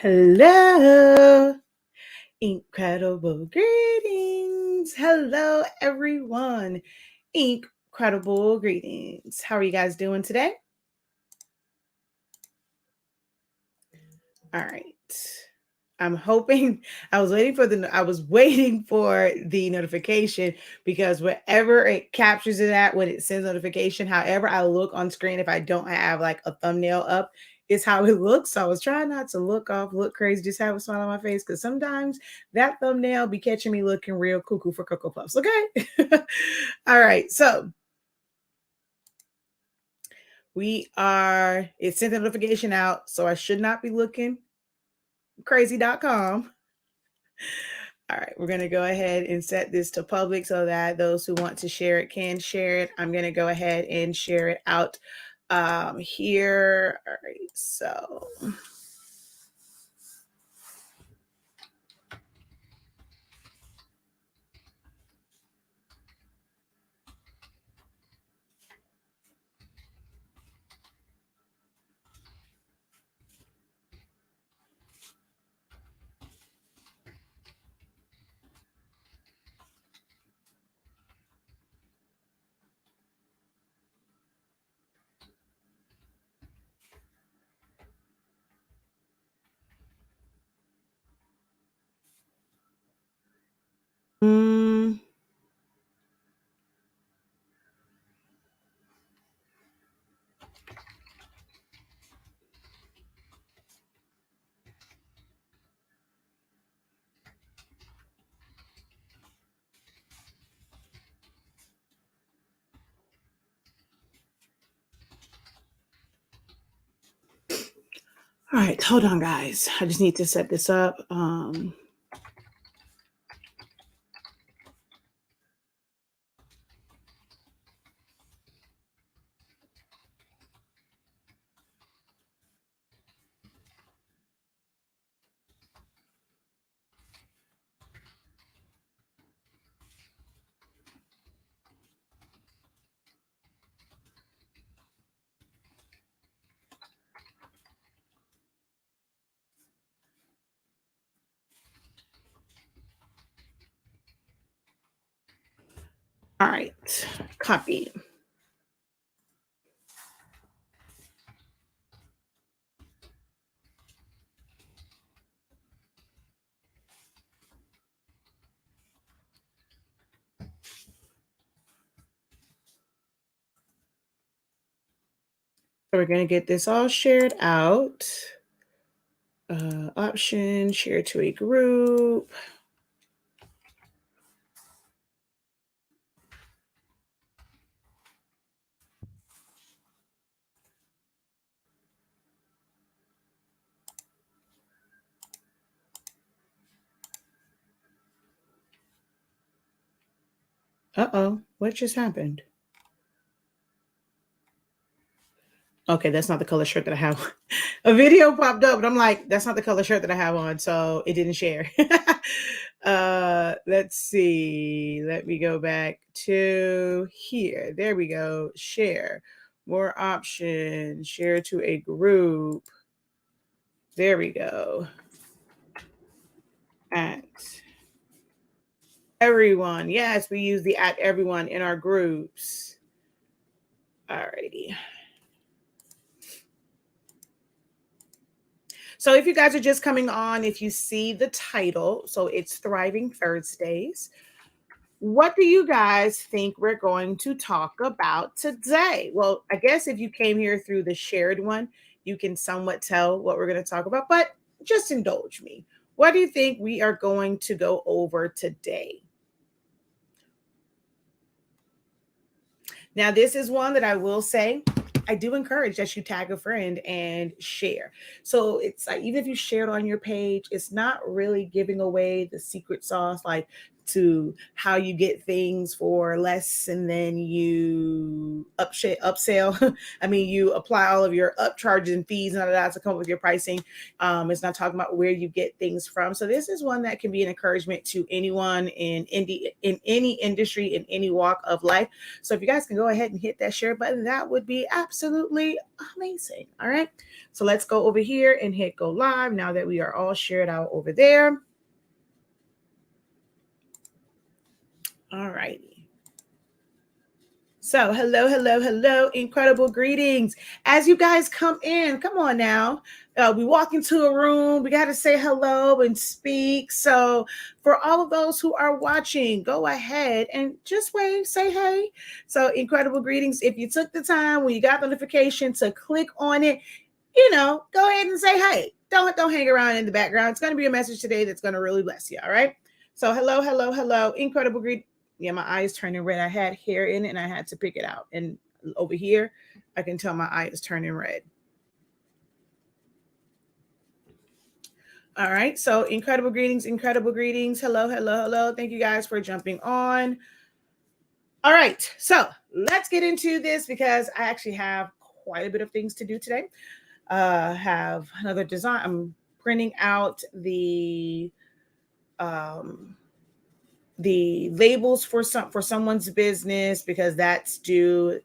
Hello, incredible greetings. Hello, everyone. Incredible greetings. How are you guys doing today? All right. I'm hoping I was waiting for the notification because wherever it captures it at when it sends notification, however I look on screen, if I don't have like a thumbnail up, is how it looks. So I was trying not to look crazy, just have a smile on my face because sometimes that thumbnail be catching me looking real cuckoo for Cocoa Puffs. Okay. All right. So it sent the notification out. So I should not be looking crazy.com. All right, we're going to go ahead and set this to public so that those who want to share it can share it. I'm going to go ahead and share it out here. All right, so. All right, hold on, guys. I just need to set this up. All right, copy. So we're going to get this all shared out. Option, share to a group. Uh-oh, what just happened? Okay, that's not the color shirt that I have. A video popped up, but I'm like, that's not the color shirt that I have on, so it didn't share. Let's see. Let me go back to here. There we go. Share. More options. Share to a group. There we go. At everyone. Yes, we use the at everyone in our groups. Alrighty. So if you guys are just coming on, if you see the title, so it's Thriving Thursdays. What do you guys think we're going to talk about today? Well, I guess if you came here through the shared one, you can somewhat tell what we're going to talk about, but just indulge me. What do you think we are going to go over today? Now, this is one that I will say I do encourage that you tag a friend and share. So it's like, even if you share it on your page, it's not really giving away the secret sauce, like to how you get things for less and then you upsell. I mean, you apply all of your upcharges and fees and all that to come up with your pricing. It's not talking about where you get things from. So this is one that can be an encouragement to anyone in any industry, in any walk of life. So if you guys can go ahead and hit that share button, that would be absolutely amazing. All right. So let's go over here and hit go live now that we are all shared out over there. All righty. So hello, incredible greetings. As you guys come in, come on now. We walk into a room, we got to say hello and speak. So for all of those who are watching, go ahead and just wave, say hey. So incredible greetings. If you took the time when you got notification to click on it, go ahead and say hey. Don't hang around in the background. It's going to be a message today that's going to really bless you. All right. So hello, incredible greetings. Yeah, my eye is turning red. I had hair in it and I had to pick it out. And over here, I can tell my eye is turning red. All right. So incredible greetings. Hello. Thank you guys for jumping on. All right. So let's get into this because I actually have quite a bit of things to do today. Have another design. I'm printing out the labels for someone's business because that's due.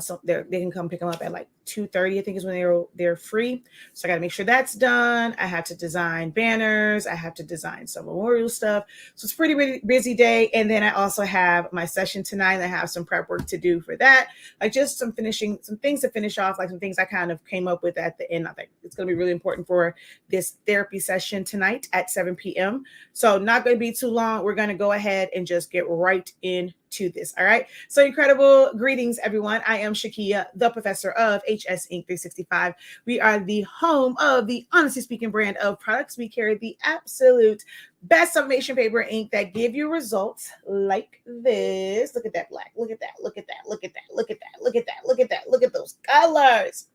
So they can come pick them up at like 2:30, I think is when they're free. So I got to make sure that's done. I have to design banners. I have to design some memorial stuff. So it's a pretty busy day. And then I also have my session tonight. I have some prep work to do for that. Like just some things to finish off, like some things I kind of came up with at the end. I think it's going to be really important for this therapy session tonight at 7 p.m. So not going to be too long. We're going to go ahead and just get right into this. All right. So incredible greetings, everyone. I am Shakia, the professor of HSINK365. We are the home of the honestly speaking brand of products. We carry the absolute best summation paper and ink that give you results like this. Look at that black. Look at that. Look at that. Look at that. Look at that. Look at that. Look at that. Look at those colors.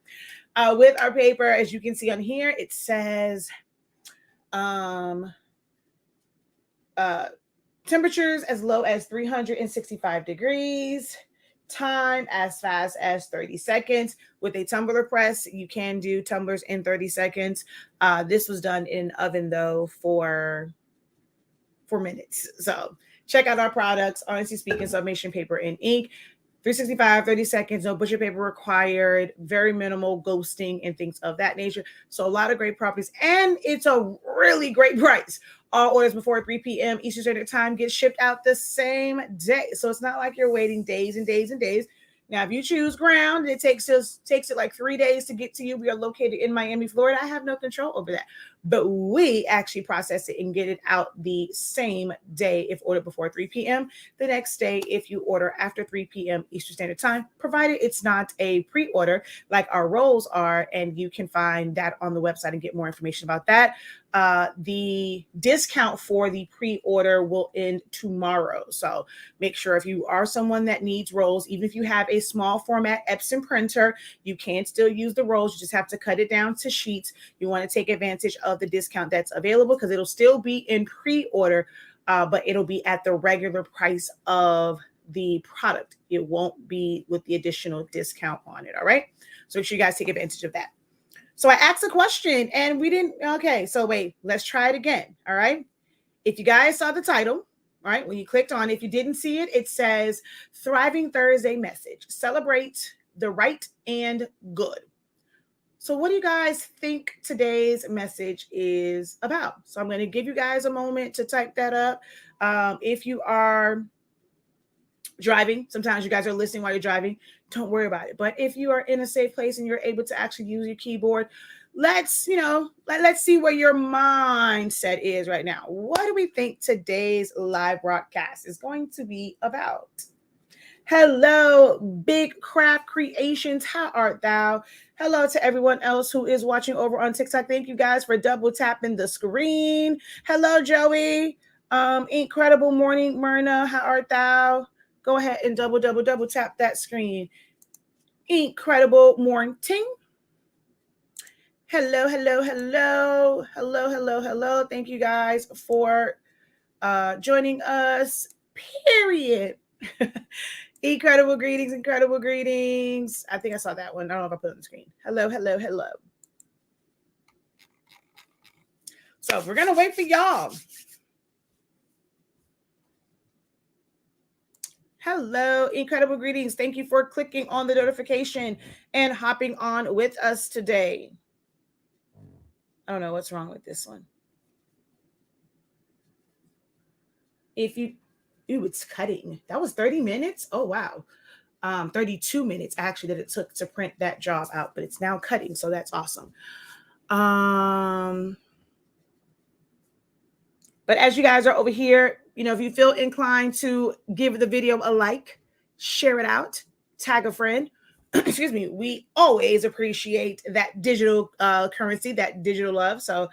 With our paper, as you can see on here, it says temperatures as low as 365 degrees, time as fast as 30 seconds. With a tumbler press, you can do tumblers in 30 seconds. This was done in an oven, though, for 4 minutes. So check out our products, honestly speaking, summation paper and ink. 365, 30 seconds, no butcher paper required, very minimal ghosting and things of that nature. So a lot of great properties, and it's a really great price. All orders before 3 p.m. Eastern Standard Time get shipped out the same day. So it's not like you're waiting days and days and days. Now, if you choose ground, it takes it like 3 days to get to you. We are located in Miami, Florida. I have no control over that. But we actually process it and get it out the same day if ordered before 3 p.m. The next day, if you order after 3 p.m. Eastern Standard Time, provided it's not a pre-order like our rolls are, and you can find that on the website and get more information about that. The discount for the pre-order will end tomorrow. So make sure if you are someone that needs rolls, even if you have a small format Epson printer, you can still use the rolls. You just have to cut it down to sheets. You want to take advantage of the discount that's available because it'll still be in pre-order, but it'll be at the regular price of the product. It won't be with the additional discount on it. All right. So make sure you guys take advantage of that. So I asked a question and we didn't. Okay. So wait, let's try it again. All right. If you guys saw the title, all right, when you clicked on, if you didn't see it, it says Thriving Thursday Message. Celebrate the right and good. So what do you guys think today's message is about? So I'm going to give you guys a moment to type that up. If you are driving, sometimes you guys are listening while you're driving, don't worry about it. But if you are in a safe place and you're able to actually use your keyboard, let's see where your mindset is right now. What do we think today's live broadcast is going to be about? Hello, Big Craft Creations. How art thou? Hello to everyone else who is watching over on TikTok. Thank you guys for double tapping the screen. Hello, Joey. Incredible morning, Myrna. How art thou? Go ahead and double tap that screen. Incredible morning. Hello. Thank you guys for joining us. Period. Incredible greetings, incredible greetings. I think I saw that one. I don't know if I put it on the screen. Hello, hello, hello. So we're going to wait for y'all. Hello, incredible greetings. Thank you for clicking on the notification and hopping on with us today. I don't know what's wrong with this one. It's cutting. That was 30 minutes. Oh, wow. 32 minutes actually that it took to print that job out, but it's now cutting. So that's awesome. But as you guys are over here, if you feel inclined to give the video a like, share it out, tag a friend. Excuse me. We always appreciate that digital currency, that digital love. So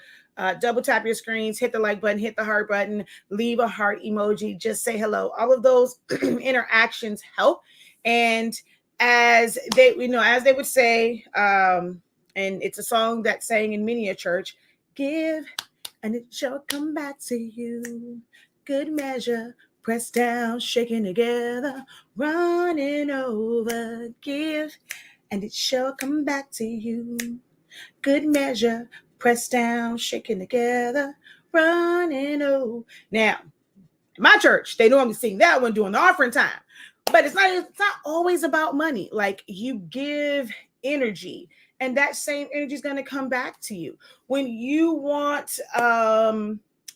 double tap your screens, hit the like button, hit the heart button, leave a heart emoji, just say hello. All of those interactions help. And as they would say, and it's a song that sang in many a church, give and it shall come back to you. Good measure, pressed down, shaken together, running over. Give, and it shall come back to you. Good measure, pressed down, shaken together, running over. Now, in my church, they normally sing that one during the offering time. But it's not always about money. Like, you give energy, and that same energy is going to come back to you. When you want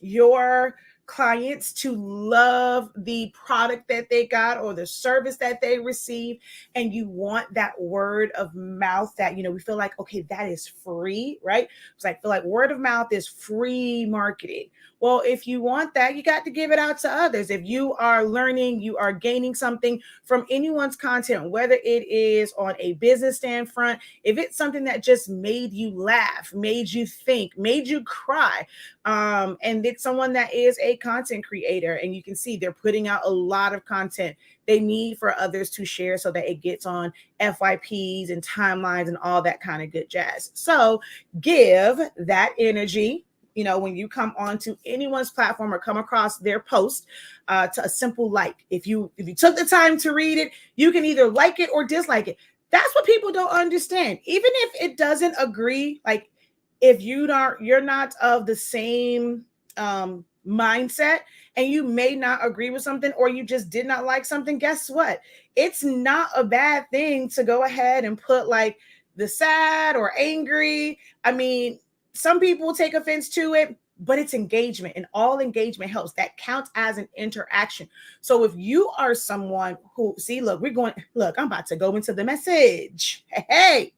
your clients to love the product that they got or the service that they receive, and you want that word of mouth that, we feel like, okay, that is free, right? It's like, I feel like word of mouth is free marketing. Well, if you want that, you got to give it out to others. If you are learning, you are gaining something from anyone's content, whether it is on a business stand front, if it's something that just made you laugh, made you think, made you cry, and it's someone that is a content creator, and you can see they're putting out a lot of content they need for others to share so that it gets on FYPs and timelines and all that kind of good jazz. So give that energy. When you come onto anyone's platform or come across their post, to a simple like. If you took the time to read it, you can either like it or dislike it. That's what people don't understand. Even if it doesn't agree, like if you're not of the same mindset, and you may not agree with something, or you just did not like something, guess what? It's not a bad thing to go ahead and put like the sad or angry. I mean, some people take offense to it, but it's engagement, and all engagement helps. That counts as an interaction. So if you are someone who, I'm about to go into the message. Hey,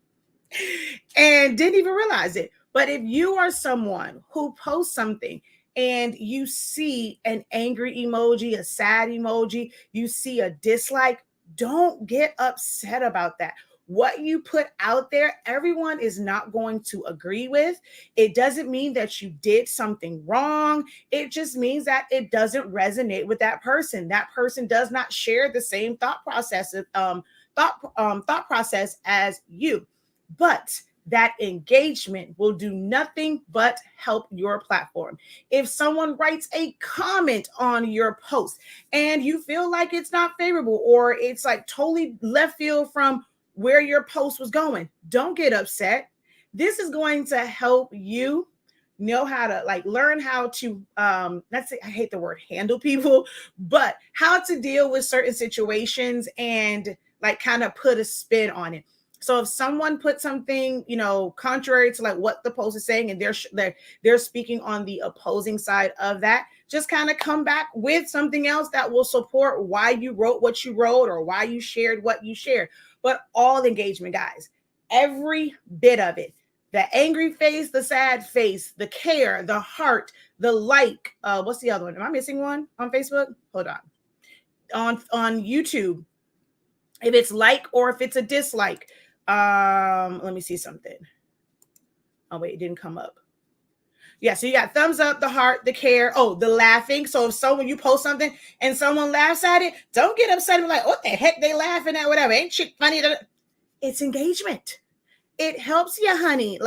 and didn't even realize it. But if you are someone who posts something and you see an angry emoji, a sad emoji, you see a dislike, don't get upset about that. What you put out there, everyone is not going to agree with. It doesn't mean that you did something wrong. It just means that it doesn't resonate with that person. That person does not share the same thought process as you. But that engagement will do nothing but help your platform. If someone writes a comment on your post and you feel like it's not favorable, or it's like totally left field from where your post was going, don't get upset. This is going to help you know how to learn how to I hate the word handle people, but how to deal with certain situations and kind of put a spin on it. So if someone put something, contrary to what the post is saying, and they're speaking on the opposing side of that, just kind of come back with something else that will support why you wrote what you wrote or why you shared what you shared. But all engagement, guys, every bit of it, the angry face, the sad face, the care, the heart, the like, what's the other one? Am I missing one on Facebook? Hold on. On YouTube, if it's like or if it's a dislike, let me see something. Oh wait, it didn't come up. Yeah, so you got thumbs up, the heart, the care, the laughing. So if you post something and someone laughs at it, don't get upset and like, what the heck they laughing at, whatever. Ain't shit funny. It's engagement. It helps you, honey.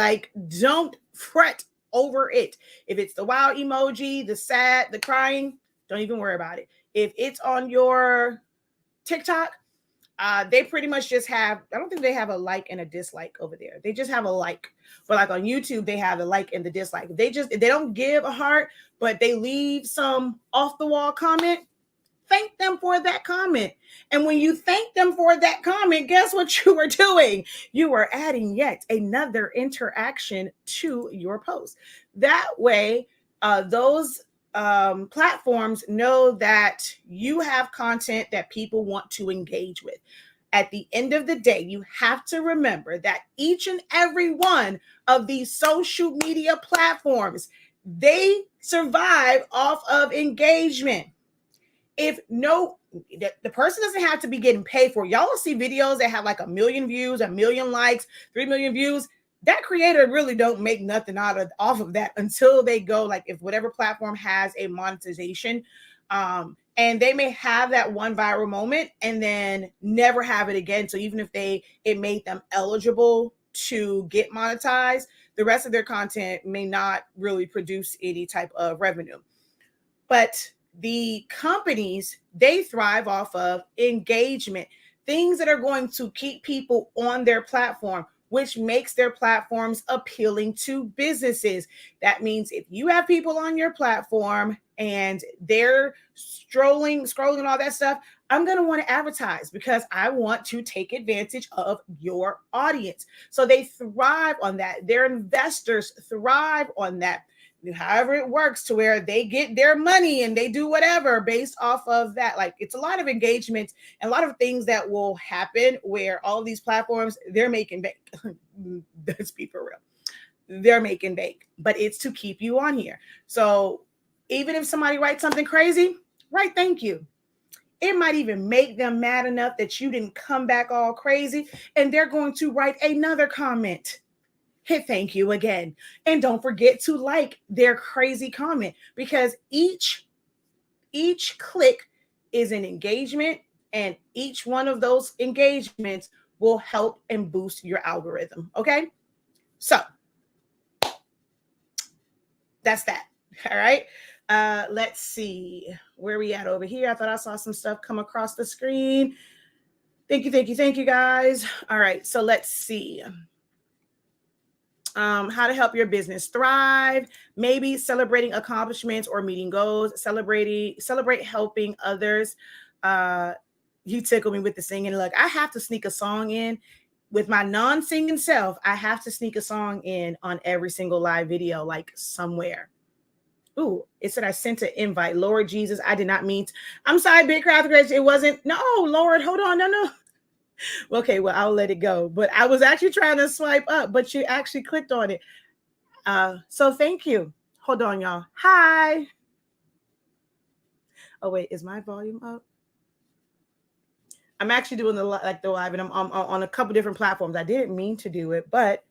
Don't fret over it. If it's the wow emoji, the sad, the crying, don't even worry about it. If it's on your TikTok, They pretty much just have, I don't think they have a like and a dislike over there. They just have a like. But like on YouTube, they have the like and the dislike. They don't give a heart, but they leave some off the wall comment. Thank them for that comment. And when you thank them for that comment, guess what you are doing? You are adding yet another interaction to your post. That way, those platforms know that you have content that people want to engage with. At the end of the day, you have to remember that each and every one of these social media platforms, they survive off of engagement. If no, the person doesn't have to be getting paid for it. Y'all will see videos that have like 1 million views, 1 million likes, 3 million views. That creator really don't make nothing off of that until they go, like, if whatever platform has a monetization, and they may have that one viral moment and then never have it again. So even if it made them eligible to get monetized, the rest of their content may not really produce any type of revenue. But the companies, they thrive off of engagement, things that are going to keep people on their platform, which makes their platforms appealing to businesses. That means if you have people on your platform and they're scrolling and all that stuff, I'm going to want to advertise because I want to take advantage of your audience. So they thrive on that. Their investors thrive on that. However it works, to where they get their money and they do whatever based off of that. Like, it's a lot of engagement and a lot of things that will happen where all of these platforms, they're making bank. Let's be for real. They're making bank, but it's to keep you on here. So even if somebody writes something crazy, write thank you. It might even make them mad enough that you didn't come back all crazy, and they're going to write another comment. Hit thank you again. And don't forget to like their crazy comment, because each click is an engagement, and each one of those engagements will help and boost your algorithm. Okay. So that's that. All right. Let's see where we at over here. I thought I saw some stuff come across the screen. Thank you, guys. All right. So let's see. How to help your business thrive, maybe celebrating accomplishments or meeting goals, celebrate helping others. You tickle me with the singing. Look, I have to sneak a song in with my non-singing self. I have to sneak a song in on every single live video, like somewhere. Ooh, it said I sent an invite. Lord Jesus, I did not mean to. I'm sorry, Big Crowd. It wasn't. No, Lord, hold on. No. Okay, well, I'll let it go. But I was actually trying to swipe up, but you actually clicked on it. So thank you. Hold on, y'all. Hi. Oh, wait, is my volume up? I'm actually doing the live, and I'm on a couple different platforms. I didn't mean to do it, but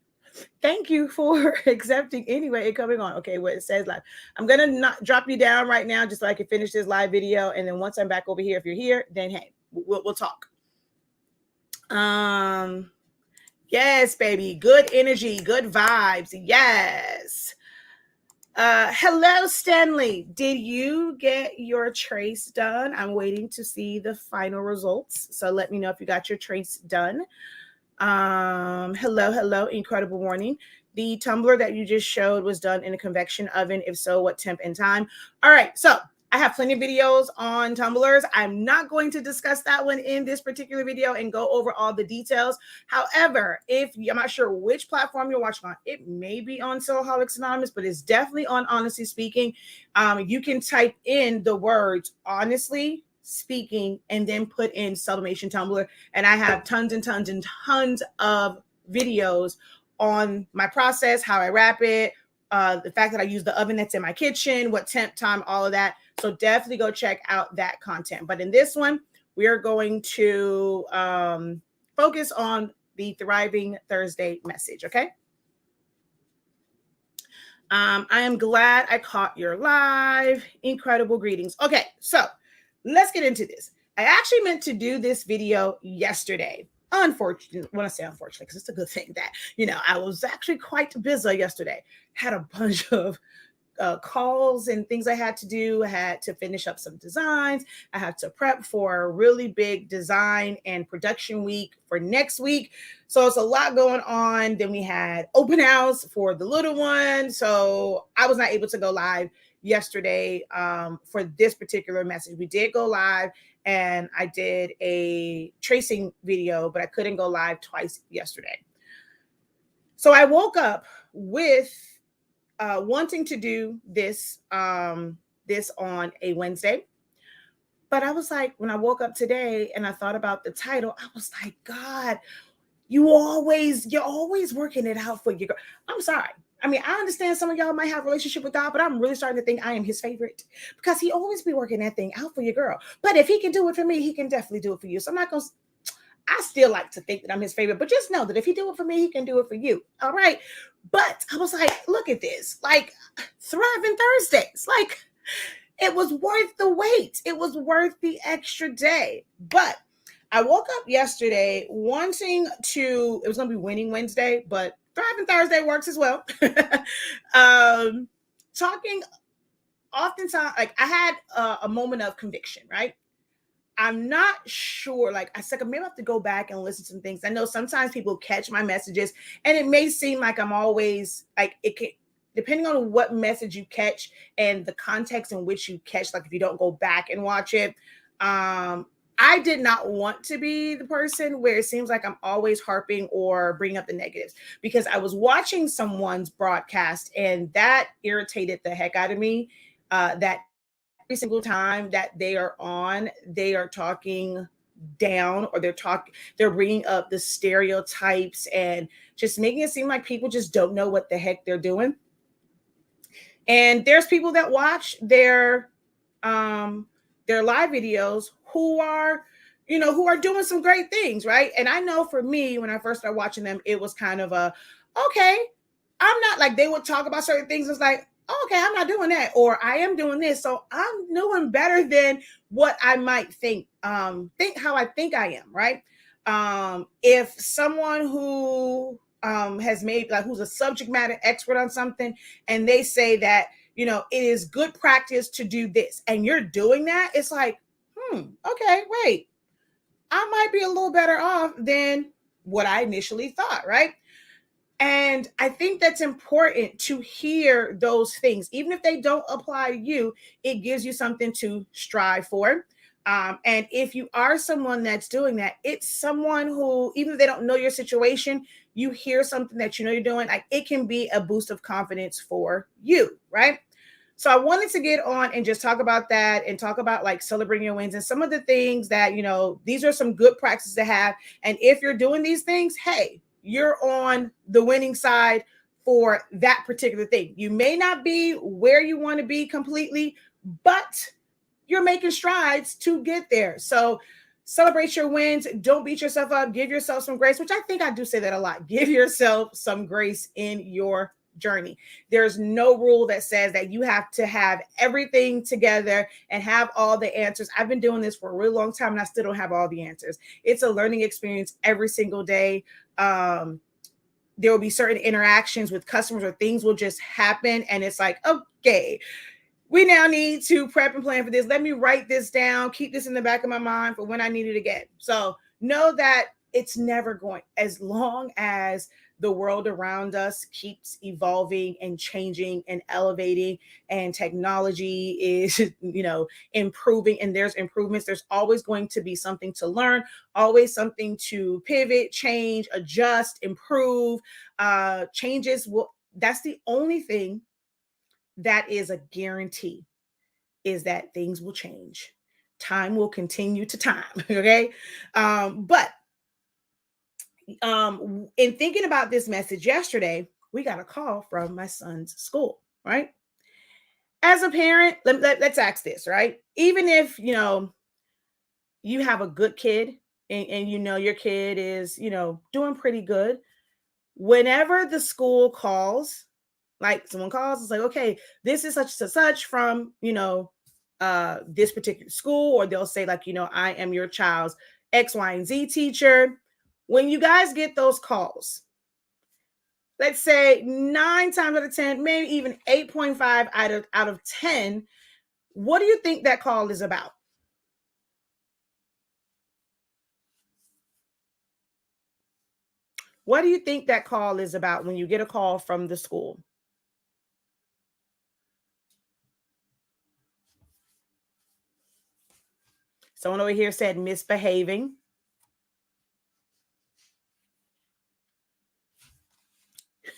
thank you for accepting anyway and coming on. Okay, well, it says live. I'm going to not drop you down right now just so I can finish this live video. And then once I'm back over here, if you're here, then hey, we'll talk. Yes, baby. Good energy, good vibes. Yes. Hello, Stanley. Did you get your trace done? I'm waiting to see the final results. So let me know if you got your trace done. Hello. Incredible morning. The tumbler that you just showed was done in a convection oven. If so, what temp and time? All right. So I have plenty of videos on tumblers. I'm not going to discuss that one in this particular video and go over all the details. However, I'm not sure which platform you're watching on, it may be on Soloholics Anonymous, but it's definitely on Honestly Speaking. You can type in the words honestly speaking and then put in sublimation tumbler. And I have tons and tons and tons of videos on my process, how I wrap it, the fact that I use the oven that's in my kitchen, what temp, time, all of that. So definitely go check out that content. But in this one, we are going to focus on the Thriving Thursday message, okay? I am glad I caught your live. Incredible greetings. Okay, so let's get into this. I actually meant to do this video yesterday. Unfortunately, when I say unfortunately, because it's a good thing that, I was actually quite busy yesterday. Had a bunch of calls and things I had to do. I had to finish up some designs. I had to prep for a really big design and production week for next week. So it's a lot going on. Then we had open house for the little one. So I was not able to go live yesterday for this particular message. We did go live and I did a tracing video, but I couldn't go live twice yesterday. So I woke up with wanting to do this this on a Wednesday. But I was like, when I woke up today and I thought about the title, I was like, God, you're always working it out for your girl. I'm sorry. I mean, I understand some of y'all might have a relationship with God, but I'm really starting to think I am his favorite because he always be working that thing out for your girl. But if he can do it for me, he can definitely do it for you. So I'm not going to, I still like to think that I'm his favorite, but just know that if he do it for me, he can do it for you. All right. But I was like, look at this, like Thriving Thursdays, like it was worth the wait. It was worth the extra day. But I woke up yesterday wanting to, it was going to be Winning Wednesday, but Thriving Thursday works as well. Talking oftentimes, like I had a moment of conviction, right? I'm not sure. Like I said, maybe I have to go back and listen to some things. I know sometimes people catch my messages, and it may seem like I'm always like it can, depending on what message you catch and the context in which you catch. Like if you don't go back and watch it, I did not want to be the person where it seems like I'm always harping or bringing up the negatives because I was watching someone's broadcast and that irritated the heck out of me. That every single time that they are on, they are talking down or they're bringing up the stereotypes and just making it seem like people just don't know what the heck they're doing. And there's people that watch their live videos who are doing some great things, right? And I know for me, when I first started watching them, it was kind of a, okay, I'm not like, they would talk about certain things. It's like, okay, I'm not doing that, or I am doing this. So I'm doing better than what I might think how I think I am, right? If someone who has made like who's a subject matter expert on something and they say that, it is good practice to do this and you're doing that, it's like, okay, wait, I might be a little better off than what I initially thought, right? And I think that's important to hear those things. Even if they don't apply to you, it gives you something to strive for. And if you are someone that's doing that, it's someone who, even if they don't know your situation, you hear something that you're doing, like it can be a boost of confidence for you, right? So I wanted to get on and just talk about that and talk about like celebrating your wins and some of the things that, these are some good practices to have. And if you're doing these things, hey, you're on the winning side for that particular thing. You may not be where you want to be completely, but you're making strides to get there. So celebrate your wins. Don't beat yourself up. Give yourself some grace, which I think I do say that a lot. Give yourself some grace in your journey. There's no rule that says that you have to have everything together and have all the answers. I've been doing this for a really long time and I still don't have all the answers. It's a learning experience every single day. There will be certain interactions with customers or things will just happen. And it's like, okay, we now need to prep and plan for this. Let me write this down, keep this in the back of my mind for when I need it again. So know that it's never going, as long as the world around us keeps evolving and changing and elevating and technology is, improving and there's improvements. There's always going to be something to learn, always something to pivot, change, adjust, improve, changes. That's the only thing that is a guarantee, is that things will change. Time will continue to time. Okay. But in thinking about this message yesterday, we got a call from my son's school, right? As a parent, let's ask this, right? Even if, you have a good kid and your kid is, doing pretty good, whenever the school calls, like someone calls, it's like, okay, this is such and such from, this particular school, or they'll say like, I am your child's X, Y, and Z teacher. When you guys get those calls, let's say 9 times out of 10, maybe even 8.5 out of 10, what do you think that call is about? What do you think that call is about when you get a call from the school? Someone over here said misbehaving.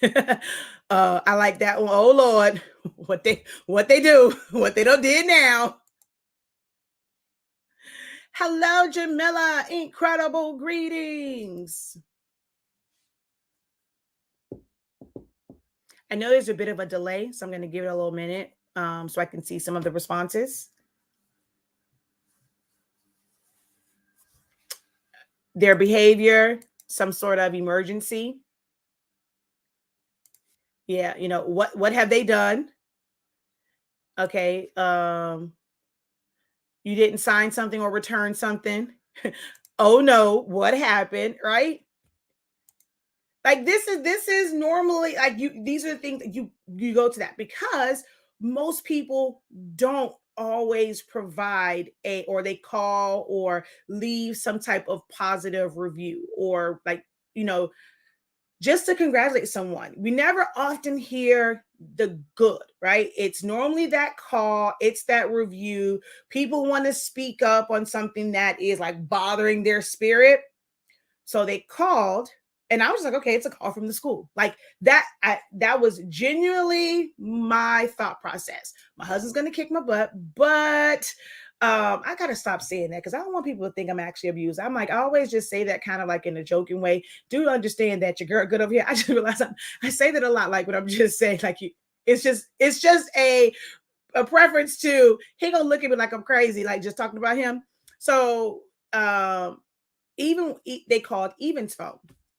I like that one. Oh Lord, what they do, what they don't did now. Hello, Jamila. Incredible greetings. I know there's a bit of a delay, so I'm going to give it a little minute so I can see some of the responses. Their behavior, some sort of emergency. Yeah, what have they done? Okay, you didn't sign something or return something. Oh no, what happened, right? Like this is normally like these are the things that you go to that because most people don't always provide a or they call or leave some type of positive review or like you know just to congratulate someone. We never often hear the good, right? It's normally that call, it's that review. People want to speak up on something that is like bothering their spirit. So they called, and I was like, okay, it's a call from the school. Like that was genuinely my thought process. My husband's gonna kick my butt, but I gotta stop saying that because I don't want people to think I'm actually abused. I'm like, I always just say that kind of like in a joking way. Do understand that your girl good over here. I just realized I say that a lot, like when I'm just saying, like it's just a preference to he gonna look at me like I'm crazy, like just talking about him. So even they called Even's phone.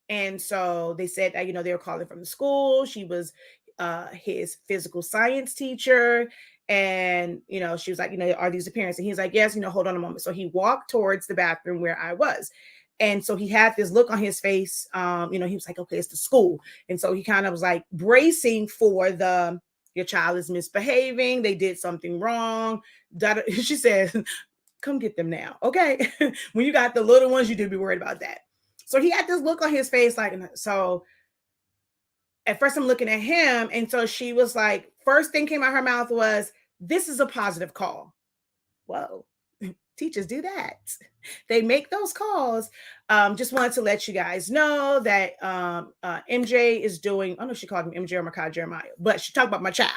And so they said that, they were calling from the school. She was his physical science teacher. And, she was like, are these the parents? And he's like, yes, hold on a moment. So he walked towards the bathroom where I was. And so he had this look on his face. He was like, okay, it's the school. And so he kind of was like bracing for your child is misbehaving. They did something wrong. She said, come get them now. Okay. When you got the little ones, you do be worried about that. So he had this look on his face, like, so at first I'm looking at him. And so she was like, first thing came out her mouth was, this is a positive call. Whoa. Teachers do that. They make those calls. Just wanted to let you guys know that MJ is doing, I don't know if she called him MJ or Makai Jeremiah, but she talked about my child,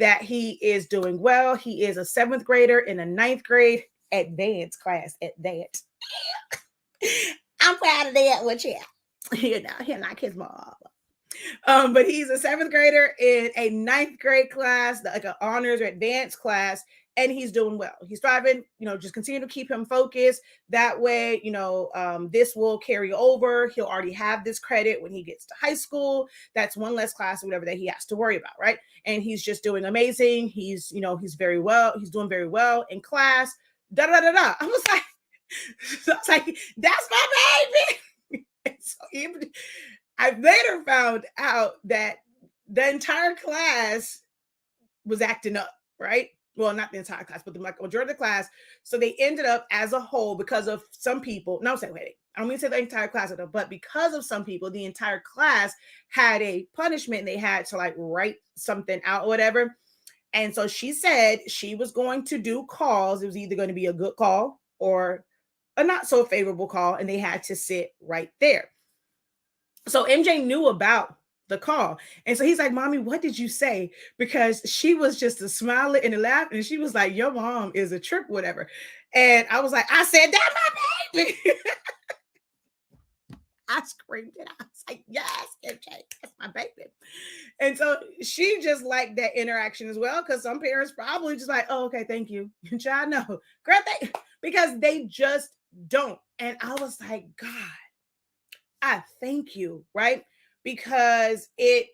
that he is doing well. He is a 7th grader in a 9th grade advanced class at that. I'm proud of that one, yeah. He's like his mom. But he's a 7th grader in a 9th grade class, like an honors or advanced class, and he's doing well. He's thriving, just continue to keep him focused. That way, this will carry over. He'll already have this credit when he gets to high school. That's one less class or whatever that he has to worry about, right? And he's just doing amazing. He's very well. He's doing very well in class. Da da da da. I was like, that's my baby. So I later found out that the entire class was acting up, right? Well, not the entire class, but the majority of the class. So they ended up as a whole because of some people. No, wait, I don't mean to say the entire class, but because of some people, the entire class had a punishment. They had to like write something out or whatever. And so she said she was going to do calls. It was either going to be a good call or a not so favorable call, and they had to sit right there. So MJ knew about the call. And so he's like, Mommy, what did you say? Because she was just a smiling and a laughing. And she was like, your mom is a trip, whatever. And I was like, I said, that's my baby. I screamed it. I was like, yes, MJ, that's my baby. And so she just liked that interaction as well. Because some parents probably just like, oh, okay, thank you. Child, no. Girl, because they just don't. And I was like, God, I thank you, right? Because it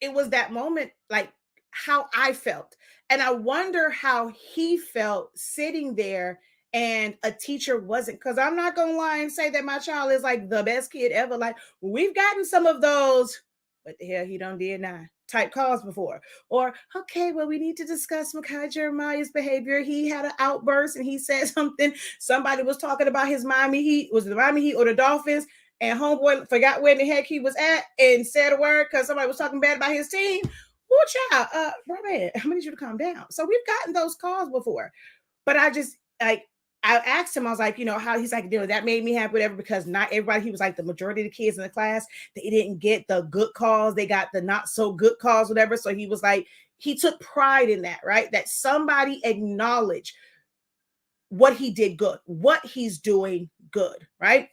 was that moment, like how I felt. And I wonder how he felt sitting there and a teacher wasn't, because I'm not gonna lie and say that my child is like the best kid ever. Like we've gotten some of those what the hell he done did now type calls before. Or, okay, well, we need to discuss Micaiah Jeremiah's behavior. He had an outburst and he said something. Somebody was talking about his Miami Heat. Was it the Miami Heat or the Dolphins? And homeboy forgot where the heck he was at and said a word because somebody was talking bad about his team. Watch out, bro, man, I'm gonna need you to calm down. So we've gotten those calls before, but I just like I asked him, I was like, how he's like, that made me happy, whatever, because not everybody, he was like, the majority of the kids in the class, they didn't get the good calls, they got the not so good calls, whatever. So he was like, he took pride in that, right? That somebody acknowledged what he did good, what he's doing good, right?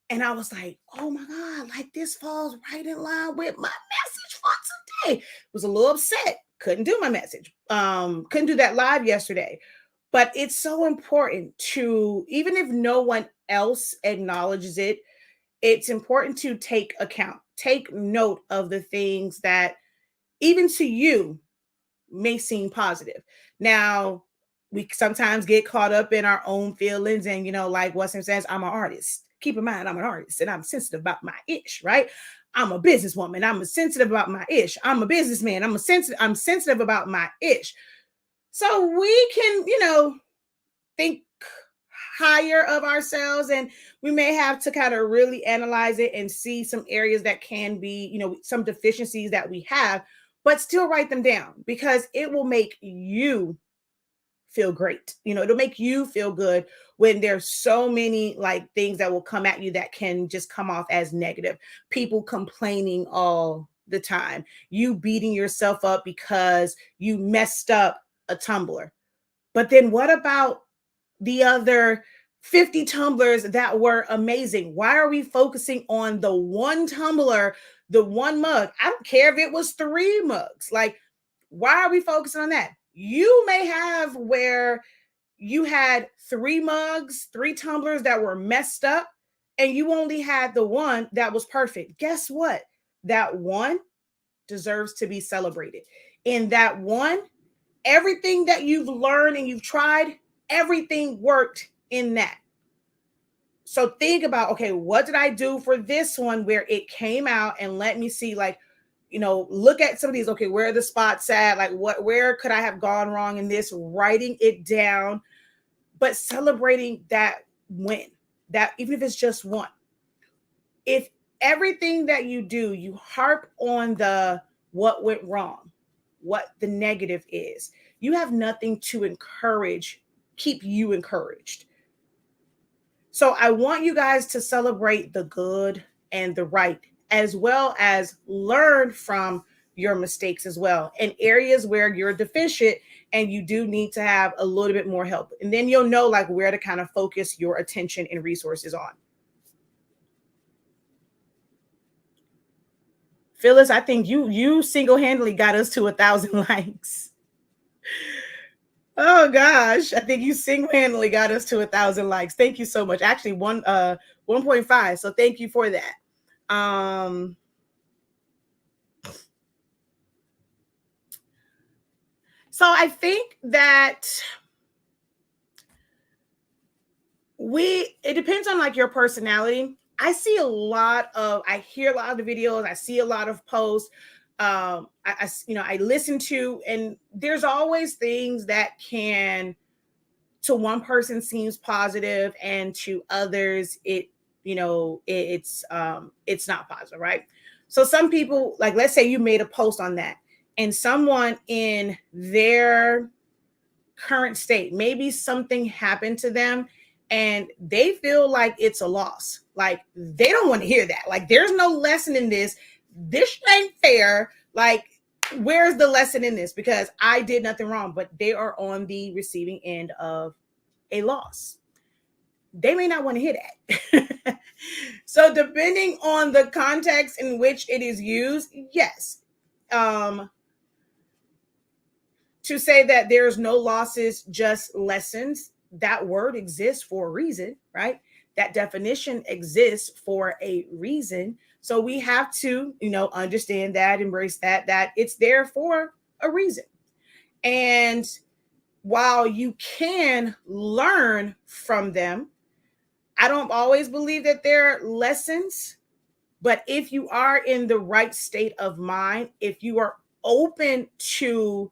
And I was like, oh my God, like this falls right in line with my message for today. Was a little upset. Couldn't do my message. Couldn't do that live yesterday. But it's so important to, even if no one else acknowledges it, it's important to take account, take note of the things that even to you may seem positive. Now, we sometimes get caught up in our own feelings and, like Weston says, I'm an artist. Keep in mind, I'm an artist and I'm sensitive about my ish, right? I'm a businesswoman. I'm sensitive about my ish. I'm a businessman. I'm sensitive about my ish. So we can, think higher of ourselves, and we may have to kind of really analyze it and see some areas that can be, some deficiencies that we have, but still write them down because it will make you feel great. It'll make you feel good when there's so many like things that will come at you that can just come off as negative. People complaining all the time, you beating yourself up because you messed up a tumbler. But then what about the other 50 tumblers that were amazing? Why are we focusing on the one tumbler, the one mug? I don't care if it was 3 mugs. Like, why are we focusing on that? You may have where you had 3 mugs, 3 tumblers that were messed up, and you only had the one that was perfect. Guess what? That one deserves to be celebrated. In that one, everything that you've learned and you've tried, everything worked in that. So think about, okay, what did I do for this one where it came out, and let me see, like, look at some of these. Okay, where are the spots at? Like, where could I have gone wrong in this? Writing it down, but celebrating that win, that even if it's just one. If everything that you do, you harp on the what went wrong, what the negative is, you have nothing to keep you encouraged. So I want you guys to celebrate the good and the right, as well as learn from your mistakes as well, in areas where you're deficient and you do need to have a little bit more help. And then you'll know like where to kind of focus your attention and resources on. Phyllis, I think you single-handedly got us to 1,000 likes. Oh gosh, I think you single-handedly got us to 1,000 likes. Thank you so much. Actually, 1.5. So thank you for that. So I think that it depends on like your personality. I hear a lot of the videos, I see a lot of posts. I listen to, and there's always things that can, to one person seems positive, and to others it's not positive, right? So some people, like, let's say you made a post on that, and someone in their current state, maybe something happened to them and they feel like it's a loss. Like, they don't want to hear that. Like, there's no lesson in this. This ain't fair. Like, where's the lesson in this? Because I did nothing wrong, but they are on the receiving end of a loss. They may not want to hear that. So depending on the context in which it is used, yes. To say that there's no losses, just lessons, that word exists for a reason, right? That definition exists for a reason. So we have to, understand that, embrace that it's there for a reason. And while you can learn from them, I don't always believe that they're lessons. But if you are in the right state of mind, if you are open to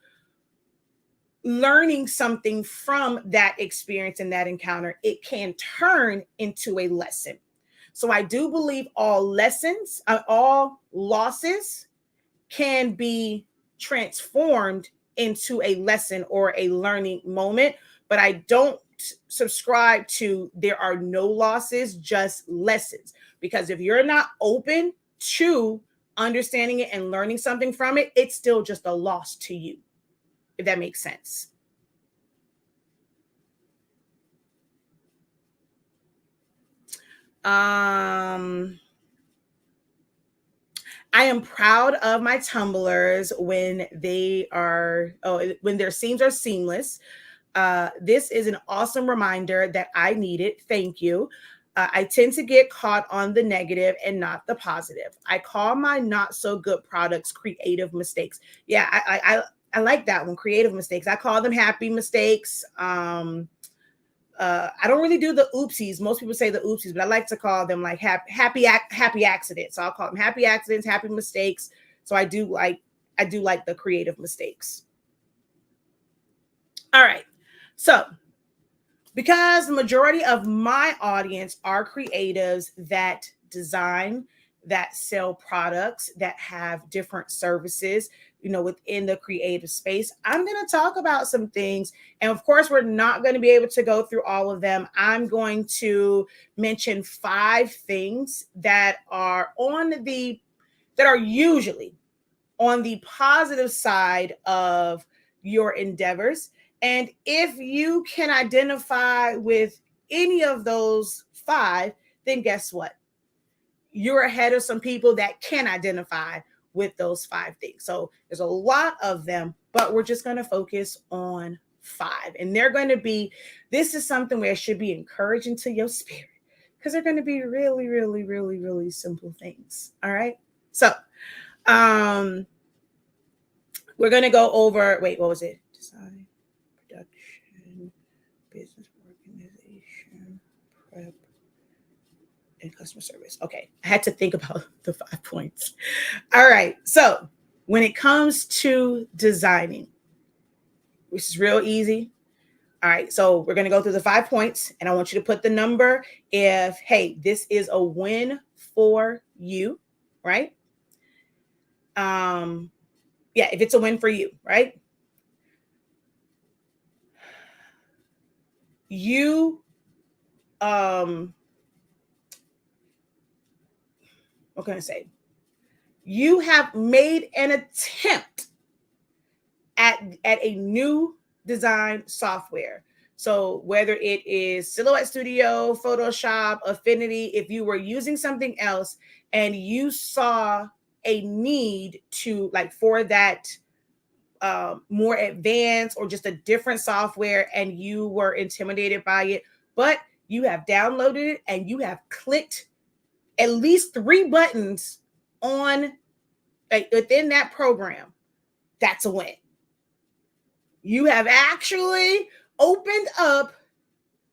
learning something from that experience and that encounter, it can turn into a lesson. So I do believe all losses can be transformed into a lesson or a learning moment. But I don't subscribe to there are no losses, just lessons. Because if you're not open to understanding it and learning something from it, it's still just a loss to you, if that makes sense. I am proud of my tumblers when when their seams are seamless. This is an awesome reminder that I needed. Thank you. I tend to get caught on the negative and not the positive. I call my not so good products creative mistakes. Yeah, I like that one. Creative mistakes. I call them happy mistakes. I don't really do the oopsies. Most people say the oopsies, but I like to call them like happy accidents. So I'll call them happy accidents, happy mistakes. So I do like the creative mistakes. All right. So because the majority of my audience are creatives that design, that sell products, that have different services, within the creative space, I'm going to talk about some things. And of course, we're not going to be able to go through all of them. I'm going to mention 5 things that are usually on the positive side of your endeavors. And if you can identify with any of those 5, then guess what? You're ahead of some people that can identify with those 5 things. So there's a lot of them, but we're just going to focus on 5. And this is something where it should be encouraging to your spirit, because they're going to be really, really, really, really simple things. All right. So, we're going to go over, what was it? Design, production, business organization, prep, and customer service. Okay. I had to think about the 5 points. All right. So when it comes to designing, which is real easy. All right. So we're going to go through the 5 points, and I want you to put the number if, hey, this is a win for you, right? Yeah, if it's a win for you, right? You, what can I say? You have made an attempt at a new design software. So whether it is Silhouette Studio, Photoshop, Affinity, if you were using something else and you saw a need to for that more advanced or just a different software, and you were intimidated by it, but you have downloaded it and you have clicked at least 3 buttons on within that program, that's a win. You have actually opened up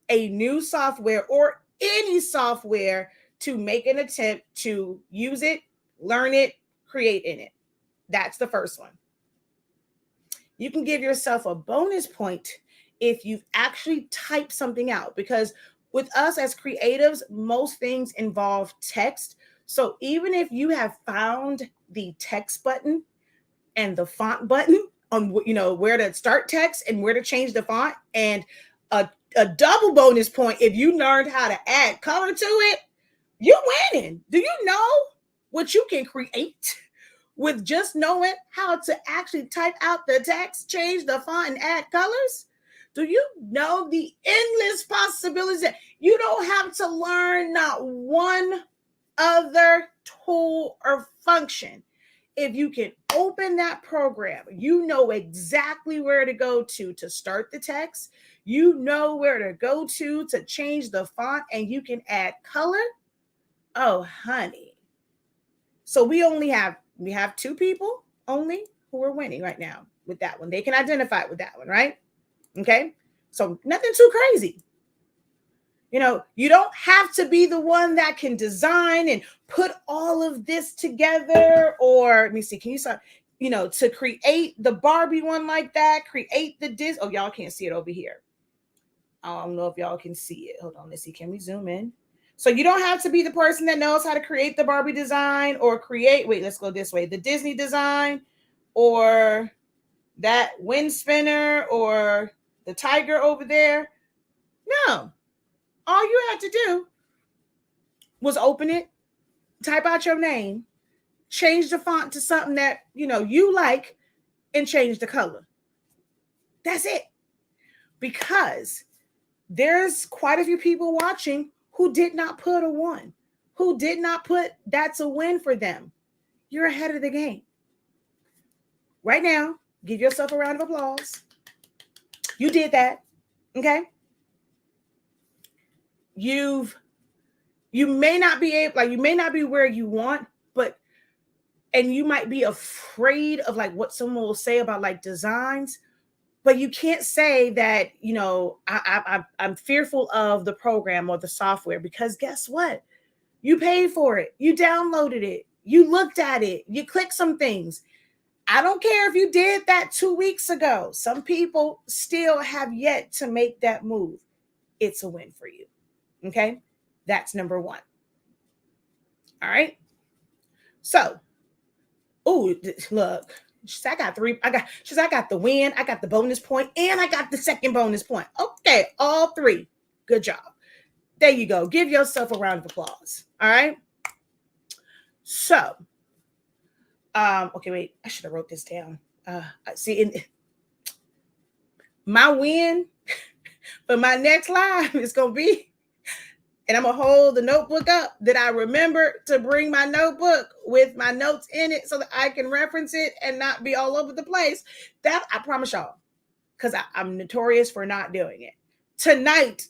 a new software or any software to make an attempt to use it, learn it, create in it. That's the first one. You can give yourself a bonus point if you've actually typed something out, because with us as creatives, most things involve text. So even if you have found the text button and the font button on where to start text and where to change the font, and a double bonus point if you learned how to add color to it, you're winning. Do you know what you can create with just knowing how to actually type out the text, change the font, and add colors? Do you know the endless possibilities? You don't have to learn not one other tool or function. If you can open that program, you know exactly where to go to start the text. You know where to go to change the font, and you can add color. Oh, honey. So we have 2 people only who are winning right now with that one. They can identify with that one, right? Okay. So nothing too crazy. You don't have to be the one that can design and put all of this together. Or let me see, can you start, to create the Barbie one like that, create the Disney. Oh, y'all can't see it over here. I don't know if y'all can see it. Hold on, let's see. Can we zoom in? So you don't have to be the person that knows how to create the Barbie design or let's go this way. The Disney design or that wind spinner or the tiger over there. No. All you had to do was open it, type out your name, change the font to something that, you like, and change the color. That's it. Because there's quite a few people watching who did not put a 1, who did not put that's a win for them. You're ahead of the game. Right now, give yourself a round of applause. You did that. Okay? You may not be able, you may not be where you want, and you might be afraid of what someone will say about designs, but you can't say that, I'm fearful of the program or the software, because guess what? You paid for it. You downloaded it. You looked at it. You clicked some things. I don't care if you did that 2 weeks ago. Some people still have yet to make that move. It's a win for you. Okay? That's number 1. All right? So, look. I got 3. I got the win, I got the bonus point, and I got the second bonus point. Okay, all 3. Good job. There you go. Give yourself a round of applause. All right? So, okay, wait. I should have wrote this down. See, my win for my next live is going to be, and I'm going to hold the notebook up, that I remember to bring my notebook with my notes in it so that I can reference it and not be all over the place. That I promise y'all, because I'm notorious for not doing it. Tonight,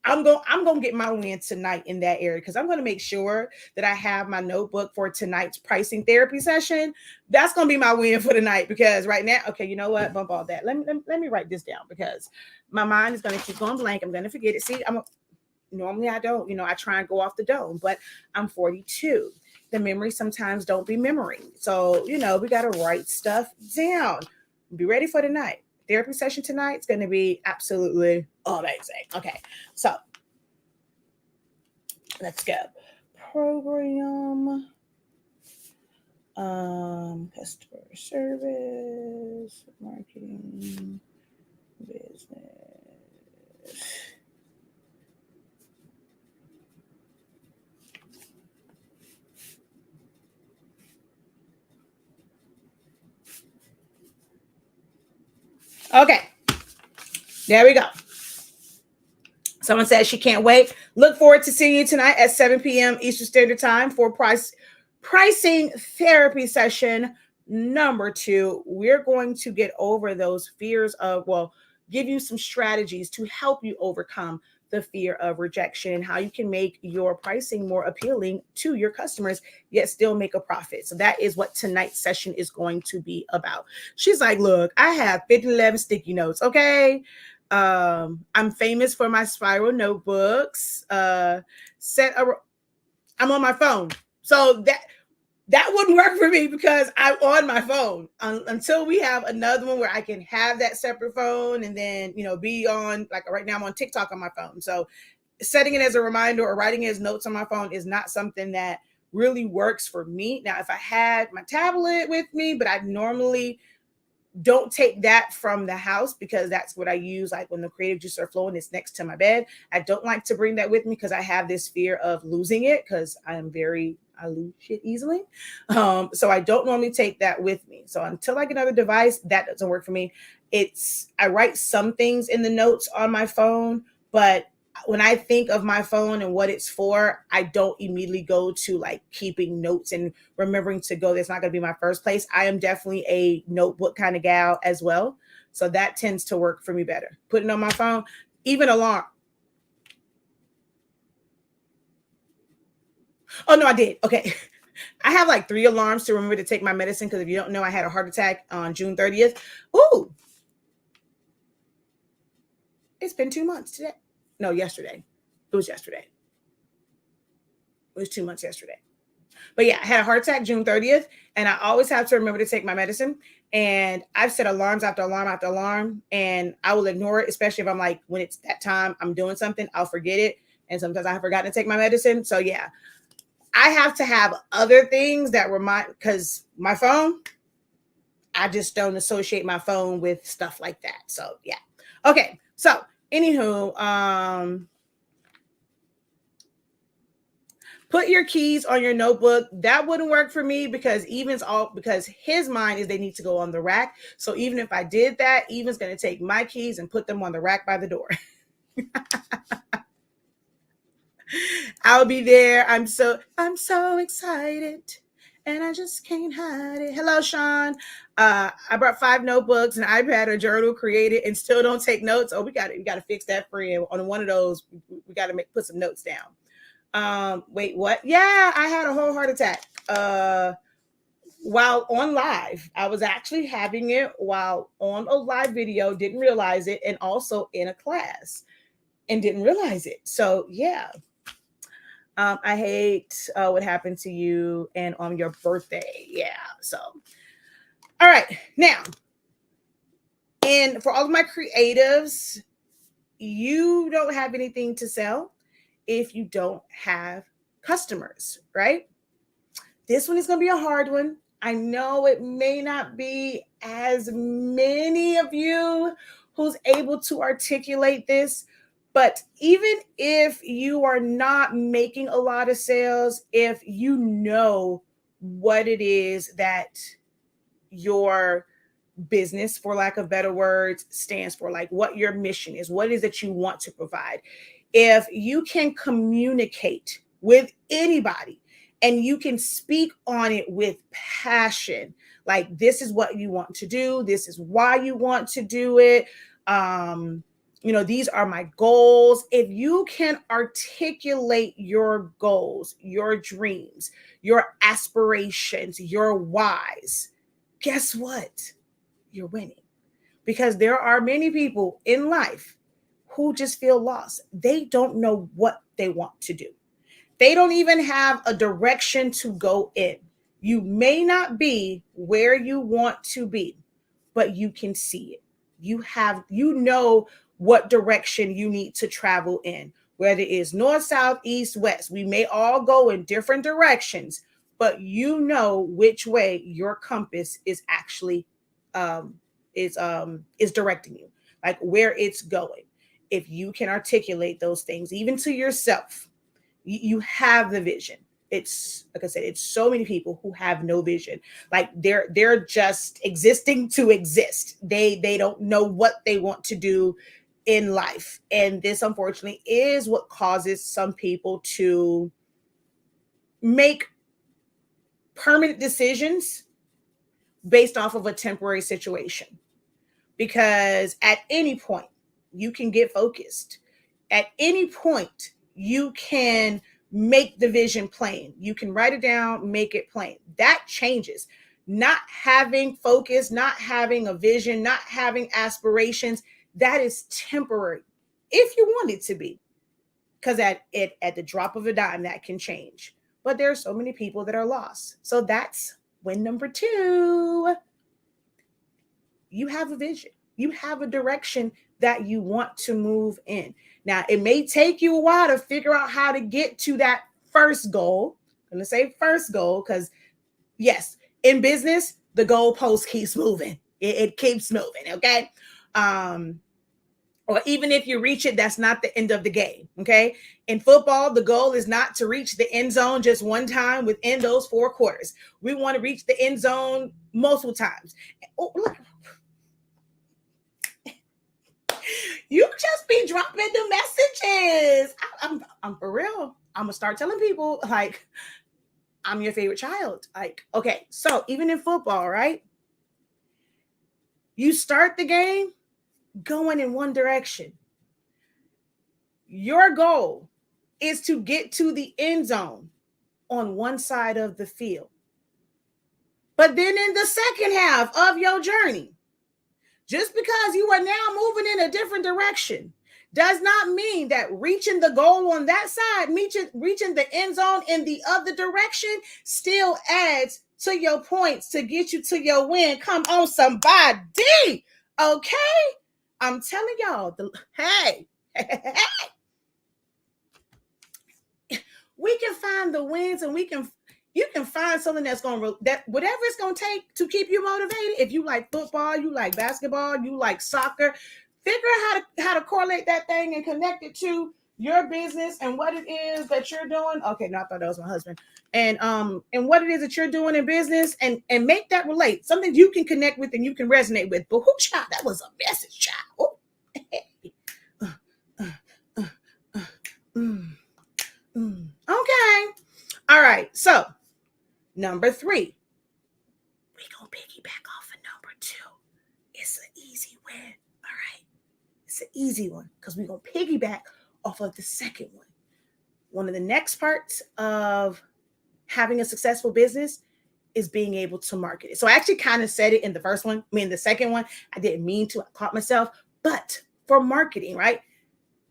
I'm going to get my win tonight in that area, because I'm going to make sure that I have my notebook for tonight's pricing therapy session. That's going to be my win for tonight, because right now, okay, you know what? Bump all that. Let me write this down, because my mind is going to keep going blank. I'm going to forget it. See, normally I don't, I try and go off the dome, but I'm 42. The memory sometimes don't be memory. So, we got to write stuff down. Be ready for tonight. Therapy session tonight is going to be absolutely amazing. Okay, so let's go. Program, customer service, marketing, business. Okay, there we go. Someone says she can't wait. Look forward to seeing you tonight at 7 p.m. Eastern Standard Time for pricing therapy session number 2. We're going to get over those fears of, give you some strategies to help you overcome the fear of rejection and how you can make your pricing more appealing to your customers, yet still make a profit. So that is what tonight's session is going to be about. She's like, look, I have 11 sticky notes. Okay. I'm famous for my spiral notebooks. I'm on my phone. So that wouldn't work for me, because I'm on my phone until we have another one where I can have that separate phone and then, be on, right now I'm on TikTok on my phone. So setting it as a reminder or writing it as notes on my phone is not something that really works for me. Now, if I had my tablet with me, but I normally don't take that from the house, because that's what I use. Like when the creative juices are flowing, it's next to my bed. I don't like to bring that with me, because I have this fear of losing it, because I lose shit easily. So I don't normally take that with me. So until I get another device, that doesn't work for me. I write some things in the notes on my phone, but when I think of my phone and what it's for, I don't immediately go to keeping notes and remembering to go. That's not going to be my first place. I am definitely a notebook kind of gal as well. So that tends to work for me better. Putting on my phone, even alarm. Oh, no, I did. Okay. I have 3 alarms to remember to take my medicine, because if you don't know, I had a heart attack on June 30th. Ooh. It's been 2 months today. No, yesterday. It was yesterday. It was 2 months yesterday. But yeah, I had a heart attack June 30th, and I always have to remember to take my medicine. And I've set alarms after alarm after alarm, and I will ignore it, especially if I'm like, when it's that time, I'm doing something, I'll forget it. And sometimes I have forgotten to take my medicine. So yeah, I have to have other things that remind, because my phone, I just don't associate my phone with stuff like that. So yeah. Okay. So anywho, put your keys on your notebook. That wouldn't work for me because because his mind is they need to go on the rack. So even if I did that, Even's going to take my keys and put them on the rack by the door. I'll be there. I'm so excited, and I just can't hide it. Hello, Sean. I brought 5 notebooks, an iPad, a journal, created, and still don't take notes. Oh, we got to fix that, friend. On one of those, we got to put some notes down. Wait, what? Yeah, I had a whole heart attack. While on live, I was actually having it while on a live video, didn't realize it, and also in a class and didn't realize it. So yeah. I hate what happened to you and on your birthday. Yeah. So, all right. Now, and for all of my creatives, you don't have anything to sell if you don't have customers, right? This one is going to be a hard one. I know it may not be as many of you who's able to articulate this, but even if you are not making a lot of sales, if you know what it is that your business, for lack of better words, stands for, like what your mission is, what it is that you want to provide, if you can communicate with anybody and you can speak on it with passion, like this is what you want to do, this is why you want to do it, these are my goals. If you can articulate your goals, your dreams, your aspirations, your whys, guess what? You're winning. Because there are many people in life who just feel lost. They don't know what they want to do. They don't even have a direction to go in. You may not be where you want to be, but you can see it. You know what direction you need to travel in, whether it is north, south, east, west. We may all go in different directions, but you know which way your compass is actually is directing you, like where it's going. If you can articulate those things, even to yourself, you have the vision. It's like I said, it's so many people who have no vision. Like they're just existing to exist. They don't know what they want to do in life. And this unfortunately is what causes some people to make permanent decisions based off of a temporary situation. Because at any point you can get focused. At any point you can make the vision plain. You can write it down, make it plain. That changes. Not having focus, not having a vision, not having aspirations, that is temporary if you want it to be. Because at the drop of a dime, that can change. But there are so many people that are lost. So that's win number 2. You have a vision. You have a direction that you want to move in. Now, it may take you a while to figure out how to get to that first goal. I'm going to say first goal because, yes, in business, the goalpost keeps moving. It keeps moving, okay? Or even if you reach it, that's not the end of the game, okay? In football, the goal is not to reach the end zone just one time within those 4 quarters. We want to reach the end zone multiple times. Oh, look. You just be dropping the messages. I'm for real. I'm gonna start telling people like I'm your favorite child. Like, okay, so even in football, right? You start the game going in one direction. Your goal is to get to the end zone on one side of the field. But then in the second half of your journey, just because you are now moving in a different direction, does not mean that reaching the goal on that side, reaching the end zone in the other direction still adds to your points to get you to your win. Come on, somebody. Okay? I'm telling y'all, hey, we can find the wins, and you can find something that's that whatever it's gonna take to keep you motivated. If you like football, you like basketball, you like soccer, figure out how to correlate that thing and connect it to your business and what it is that you're doing. Okay, no, I thought that was my husband. And what it is that you're doing in business, and make that relate. Something you can connect with and you can resonate with. But who, child, that was a message, child. Okay. All right. So number 3, we gonna piggyback off of number 2. It's an easy win. All right. It's an easy one because we're gonna piggyback off of the second one. One of the next parts of having a successful business is being able to market it. So I actually kind of said it in the first one. I mean, the second one, I didn't mean to. I caught myself. But for marketing, right?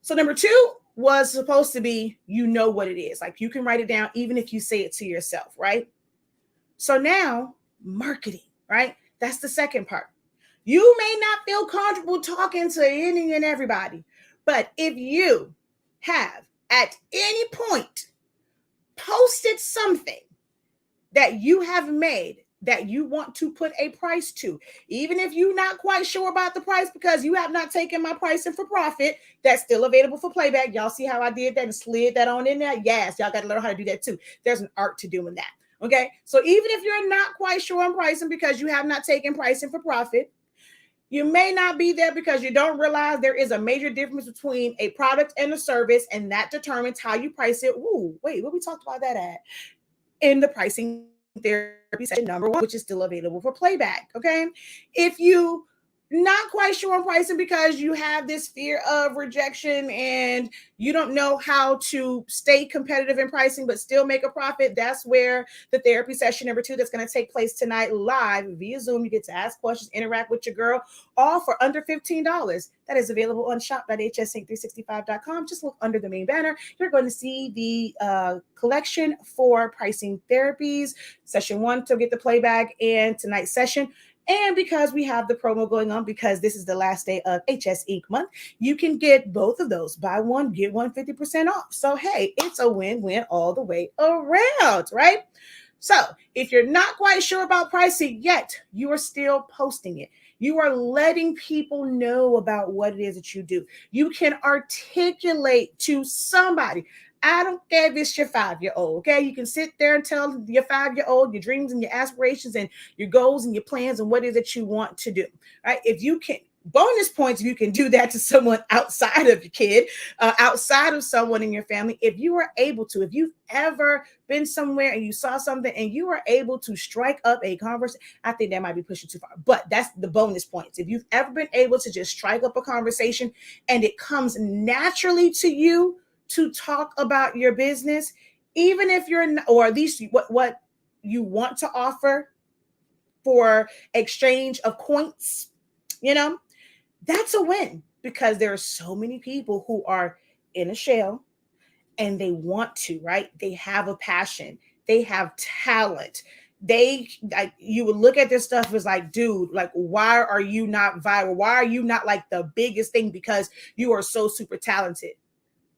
So number 2 was supposed to be, you know what it is. Like, you can write it down even if you say it to yourself, right? So now marketing, right? That's the second part. You may not feel comfortable talking to any and everybody, but if you have at any point posted something that you have made that you want to put a price to, even if you're not quite sure about the price because you have not taken my pricing for profit, that's still available for playback. Y'all see how I did that and slid that on in there? Yes, y'all got to learn how to do that too. There's an art to doing that. Okay, so even if you're not quite sure on pricing because you have not taken pricing for profit, you may not be there because you don't realize there is a major difference between a product and a service, and that determines how you price it. Ooh, wait, what we talked about that at? In the pricing therapy session number 1, which is still available for playback. Okay. If you not quite sure on pricing because you have this fear of rejection and you don't know how to stay competitive in pricing but still make a profit, that's where the therapy session number 2 that's going to take place tonight live via Zoom. You get to ask questions, interact with your girl, all for under $15. That is available on shop.hsink365.com. Just look under the main banner. You're going to see the collection for pricing therapies, session 1 to get the playback, and tonight's session. And because we have the promo going on, because this is the last day of HS Inc. month, you can get both of those. Buy one, get one 50% off. So, hey, it's a win-win all the way around, right? So if you're not quite sure about pricing yet, you are still posting it. You are letting people know about what it is that you do. You can articulate to somebody. I don't care if it's your 5-year-old, okay? You can sit there and tell your 5-year-old your dreams and your aspirations and your goals and your plans and what it is that you want to do, right? If you can, bonus points if you can do that to someone outside of your kid, outside of someone in your family. If you are able to, if you've ever been somewhere and you saw something and you were able to strike up a conversation, I think that might be pushing too far, but that's the bonus points. If you've ever been able to just strike up a conversation and it comes naturally to you to talk about your business, even if you're not, or at least what you want to offer for exchange of points, you know, that's a win, because there are so many people who are in a shell and they want to, right? They have a passion, they have talent. They, like, you would look at this stuff as like, dude, like, why are you not viral? Why are you not like the biggest thing? Because you are so super talented.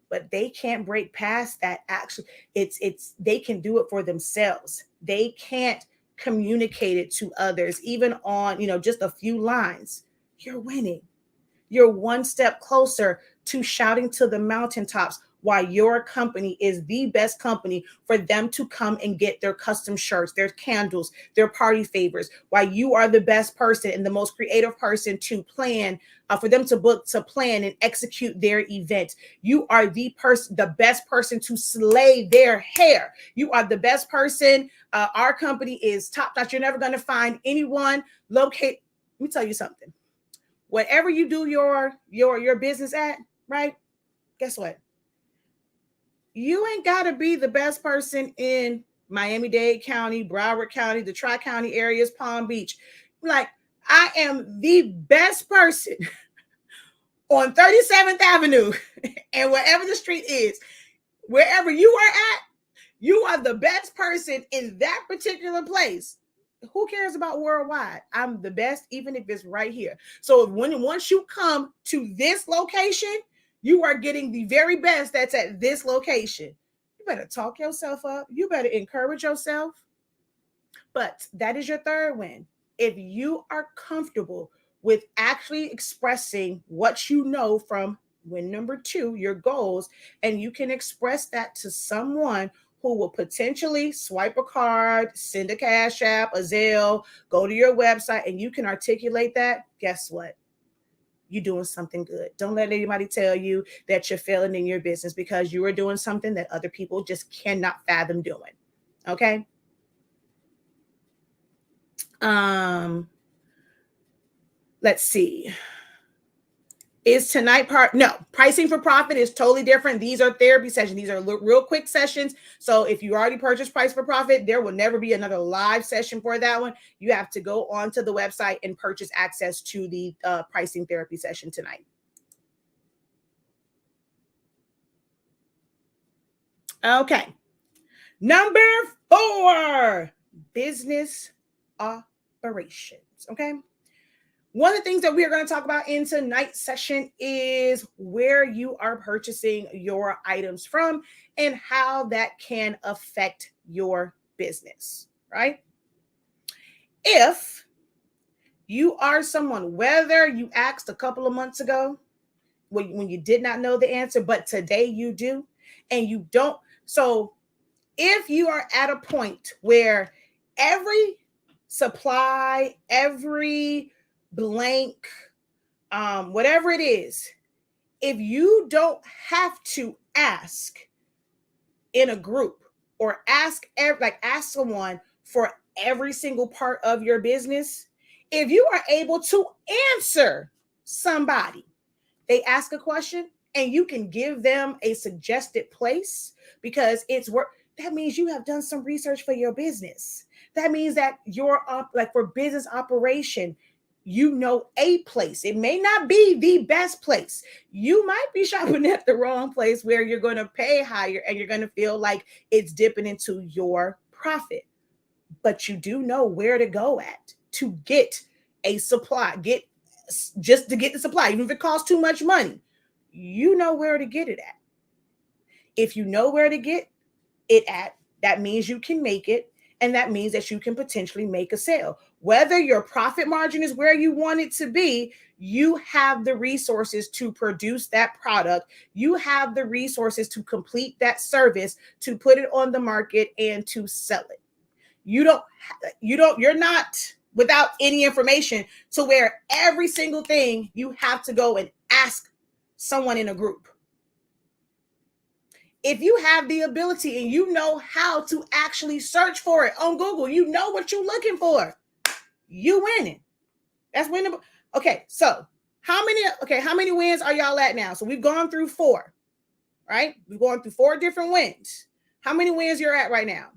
But they can't break past that. Actually, it's they can do it for themselves. They can't communicate it to others, even on, just a few lines. You're winning. You're one step closer to shouting to the mountaintops why your company is the best company for them to come and get their custom shirts, their candles, their party favors, why you are the best person and the most creative person to plan, for them to book, to plan and execute their event. You are the best person to slay their hair. You are the best person. Our company is top notch. You're never going to find anyone locate. Let me tell you something. Whatever you do your business at, right? Guess what? You ain't got to be the best person in Miami-Dade County, Broward County, the Tri-County areas, Palm Beach. Like, I am the best person on 37th Avenue and wherever the street is, wherever you are at, you are the best person in that particular place. Who cares about worldwide? I'm the best, even if it's right here. So once you come to this location, you are getting the very best that's at this location. You better talk yourself up. You better encourage yourself. But that is your third win. If you are comfortable with actually expressing what you know from win number 2, your goals, and you can express that to someone who will potentially swipe a card, send a Cash App, a Zelle, go to your website, and you can articulate that, guess what? You're doing something good. Don't let anybody tell you that you're failing in your business, because you are doing something that other people just cannot fathom doing. Okay? Let's see. Is tonight part? No, pricing for profit is totally different. These are therapy sessions. These are real quick sessions. So if you already purchased Price for Profit, there will never be another live session for that one. You have to go onto the website and purchase access to the pricing therapy session tonight. Okay. Number 4, business operations. Okay. One of the things that we are going to talk about in tonight's session is where you are purchasing your items from and how that can affect your business, right? If you are someone, whether you asked a couple of months ago when you did not know the answer, but today you do, and you don't. So if you are at a point where every supply, every blank, whatever it is, if you don't have to ask in a group or ask someone for every single part of your business, if you are able to answer somebody, they ask a question and you can give them a suggested place because it's work. That means you have done some research for your business. That means that you're for business operation, you know a place. It may not be the best place. You might be shopping at the wrong place where you're going to pay higher and you're going to feel like it's dipping into your profit. But you do know where to go at to get a supply, just to get the supply, even if it costs too much money. You know where to get it at. If you know where to get it at, that means you can make it, and that means that you can potentially make a sale. Whether your profit margin is where you want it to be, you have the resources to produce that product. You have the resources to complete that service, to put it on the market and to sell it. You're not without any information to where every single thing you have to go and ask someone in a group. If you have the ability and you know how to actually search for it on Google, you know what you're looking for, you winning. That's winnable. Okay, so how many wins are y'all at now? So we've gone through 4, right? We've gone through 4 different wins. How many wins you're at right now?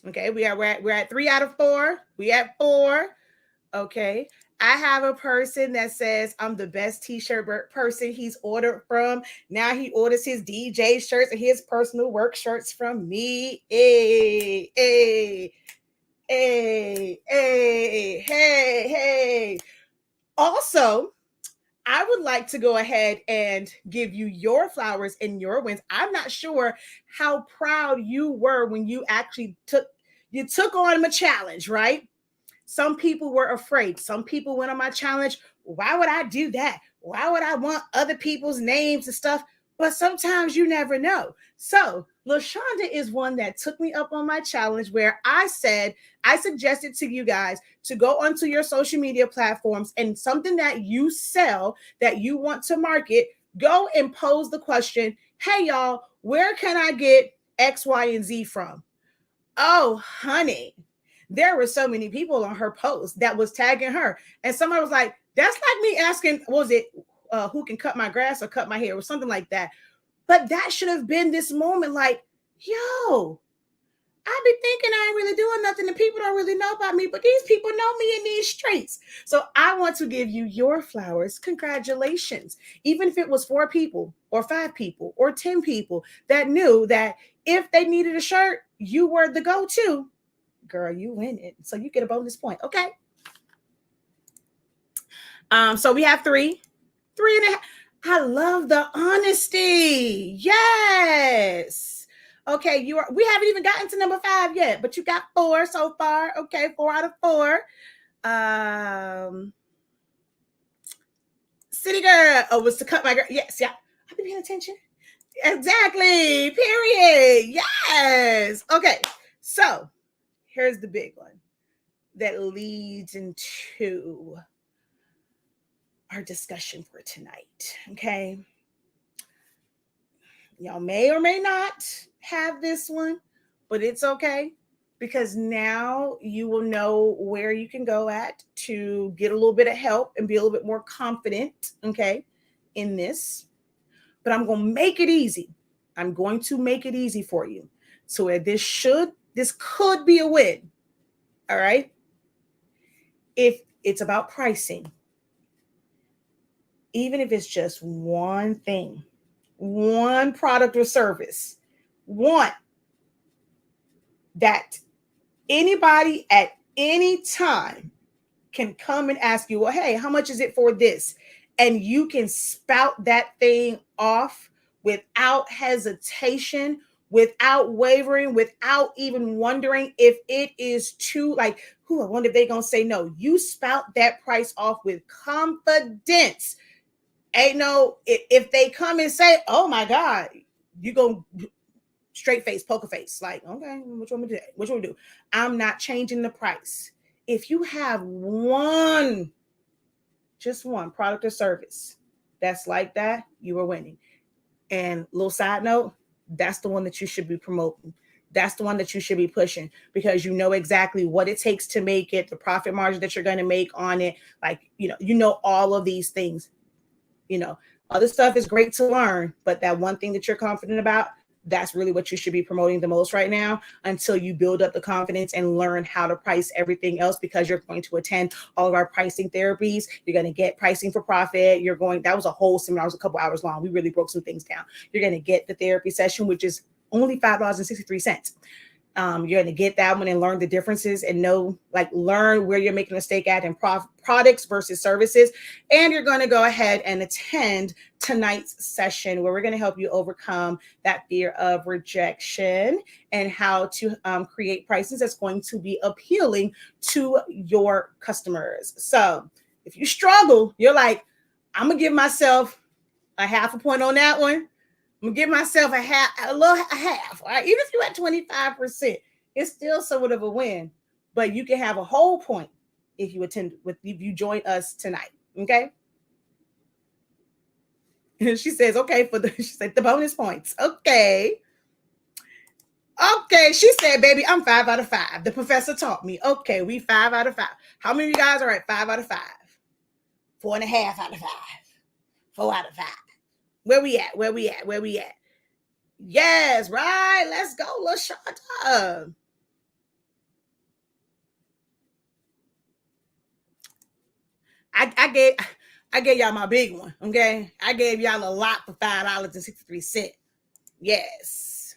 Okay, we're at 3 out of 4. We at 4. Okay. I have a person that says I'm the best t-shirt person he's ordered from. Now he orders his DJ shirts and his personal work shirts from me. Hey, hey, hey, hey, hey, hey. Also, I would like to go ahead and give you your flowers and your wins. I'm not sure how proud you were when you actually took on a challenge, right? Some people were afraid. Some people went on my challenge. Why would I do that? Why would I want other people's names and stuff? But sometimes you never know. So LaShonda is one that took me up on my challenge where I suggested to you guys to go onto your social media platforms and something that you sell, that you want to market, go and pose the question, hey y'all, where can I get X, Y, and Z from? Oh, honey. There were so many people on her post that was tagging her. And somebody was like, that's like me asking, was it who can cut my grass or cut my hair or something like that. But that should have been this moment like, yo, I be thinking I ain't really doing nothing and people don't really know about me, but these people know me in these streets. So I want to give you your flowers. Congratulations. Even if it was 4 people or 5 people or 10 people that knew that if they needed a shirt, you were the go-to. Girl, you win it. So you get a bonus point. Okay. So we have 3 and a half. I love the honesty. Yes. Okay, we haven't even gotten to number 5 yet, but you got 4 so far. Okay, 4 out of 4. City girl. Oh, was to cut my girl. Yes, yeah. I've been paying attention. Exactly. Period. Yes. Okay. So here's the big one that leads into our discussion for tonight. Okay. Y'all may or may not have this one, but it's okay because now you will know where you can go at to get a little bit of help and be a little bit more confident, okay, in this. But I'm going to make it easy. I'm going to make it easy for you. So this could be a win. All right. If it's about pricing, even if it's just one thing, one product or service, one that anybody at any time can come and ask you, well, hey, how much is it for this? And you can spout that thing off without hesitation, without wavering, without even wondering if it is too, like, I wonder if they're going to say no. You spout that price off with confidence. Ain't no, if they come and say, oh my God, you going to straight face, poker face. Like, okay, what you want me to do? What you want to do? I'm not changing the price. If you have just one product or service that's like that, you are winning. And little side note, that's the one that you should be promoting. That's the one that you should be pushing because you know exactly what it takes to make it, the profit margin that you're going to make on it. Like, you know all of these things. Other stuff is great to learn, but that one thing that you're confident about, that's really what you should be promoting the most right now until you build up the confidence and learn how to price everything else because you're going to attend all of our pricing therapies. You're going to get pricing for profit. That was a whole seminar. It was a couple hours long. We really broke some things down. You're going to get the therapy session, which is only $5.63. You're going to get that one and learn the differences and learn where you're making a mistake at in products versus services. And you're going to go ahead and attend tonight's session where we're going to help you overcome that fear of rejection and how to create prices that's going to be appealing to your customers. So if you struggle, you're like, I'm going to give myself a half a point on that one. I'm gonna give myself a half. All right? Even if you're at 25%, it's still somewhat of a win. But you can have a whole point if you join us tonight. Okay. And she says, okay, she said the bonus points. Okay. Okay. She said, baby, I'm 5 out of 5. The professor taught me. Okay, we 5 out of 5. How many of you guys are at 5 out of 5? 4.5 out of 5. 4 out of 5. Where we at? Yes, right. Let's go, LaShonda. I gave y'all my big one. Okay. I gave y'all a lot for $5.63. Yes.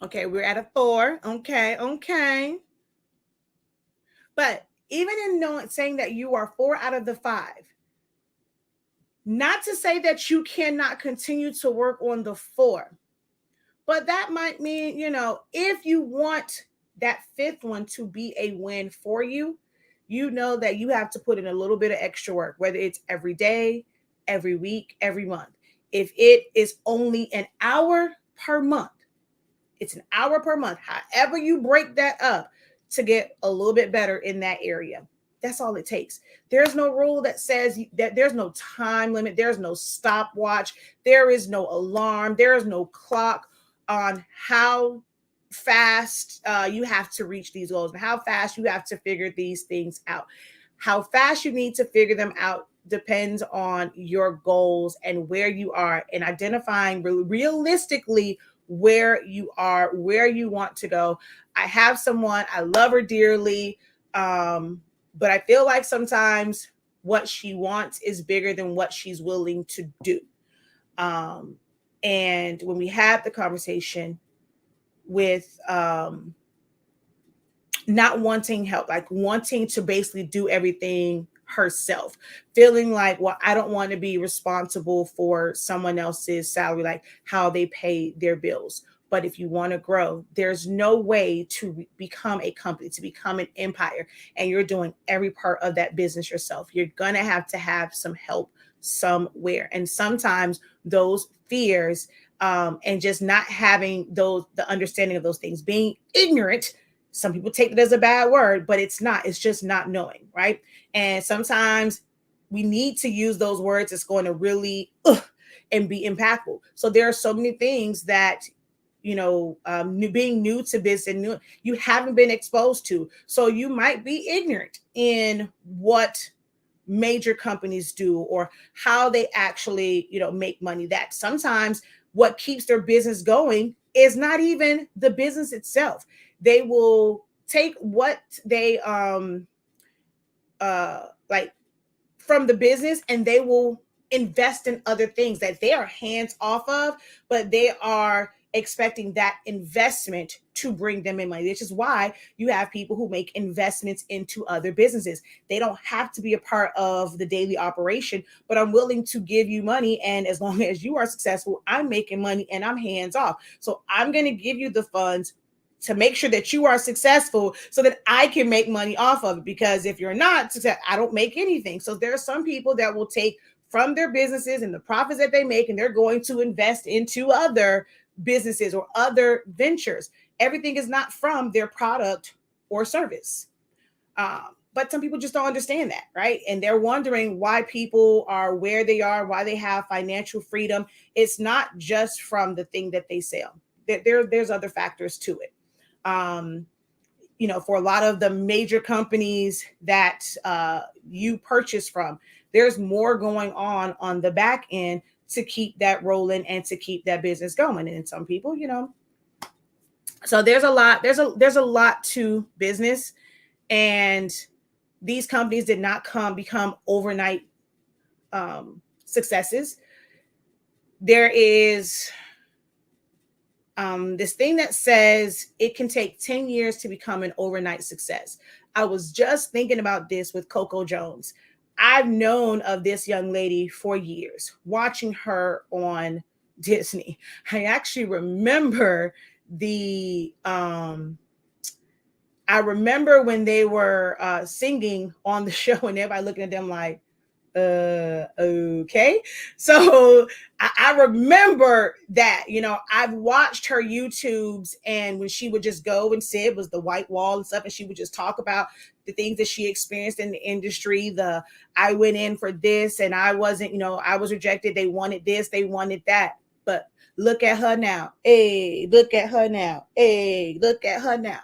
Okay, we're at a 4. Okay. But even in saying that you are 4 out of the 5, not to say that you cannot continue to work on the 4, but that might mean, if you want that 5th one to be a win for you, you know that you have to put in a little bit of extra work, whether it's every day, every week, every month. If it is only an hour per month, it's an hour per month. However you break that up to get a little bit better in that area. That's all it takes. There's no rule that says that there's no time limit. There's no stopwatch. There is no alarm. There is no clock on how fast you have to reach these goals and how fast you have to figure these things out. How fast you need to figure them out depends on your goals and where you are, and identifying realistically where you are, where you want to go. I have someone, I love her dearly, but I feel like sometimes what she wants is bigger than what she's willing to do. Um, and when we had the conversation with not wanting help, like wanting to basically do everything herself, feeling like, well, I don't want to be responsible for someone else's salary, like how they pay their bills. But if you want to grow, there's no way to become a company, to become an empire, and you're doing every part of that business yourself. You're going to have some help somewhere. And sometimes those fears, and just not having the understanding of those things, being ignorant, some people take it as a bad word, but it's not. It's just not knowing, right? And sometimes we need to use those words that's going to really and be impactful. So there are so many things that, being new to business and new, you haven't been exposed to. So you might be ignorant in what major companies do or how they actually, make money. That sometimes what keeps their business going is not even the business itself. They will take what they like from the business, and they will invest in other things that they are hands off of, but they are expecting that investment to bring them in money, which is why you have people who make investments into other businesses. They don't have to be a part of the daily operation, but I'm willing to give you money. And as long as you are successful, I'm making money and I'm hands off. So I'm going to give you the funds to make sure that you are successful so that I can make money off of it. Because if you're not successful, I don't make anything. So there are some people that will take from their businesses and the profits that they make, and they're going to invest into other businesses or other ventures. Everything is not from their product or service. But some people just don't understand that, right? And they're wondering why people are where they are, why they have financial freedom. It's not just from the thing that they sell. There's other factors to it. For a lot of the major companies that you purchase from, there's more going on the back end to keep that rolling and to keep that business going. And some people, so there's a lot to business, and these companies did not become overnight successes. There is this thing that says it can take 10 years to become an overnight success. I was just thinking about this with Coco Jones. I've known of this young lady for years, watching her on Disney. I actually remember I remember when they were singing on the show, and everybody looking at them like, okay. So I remember that, I've watched her YouTubes, and when she would just go and say it was the white wall and stuff, and she would just talk about the things that she experienced in the industry. I went in for this and I wasn't, I was rejected. They wanted this, they wanted that. But look at her now. Hey, look at her now. Hey, look at her now.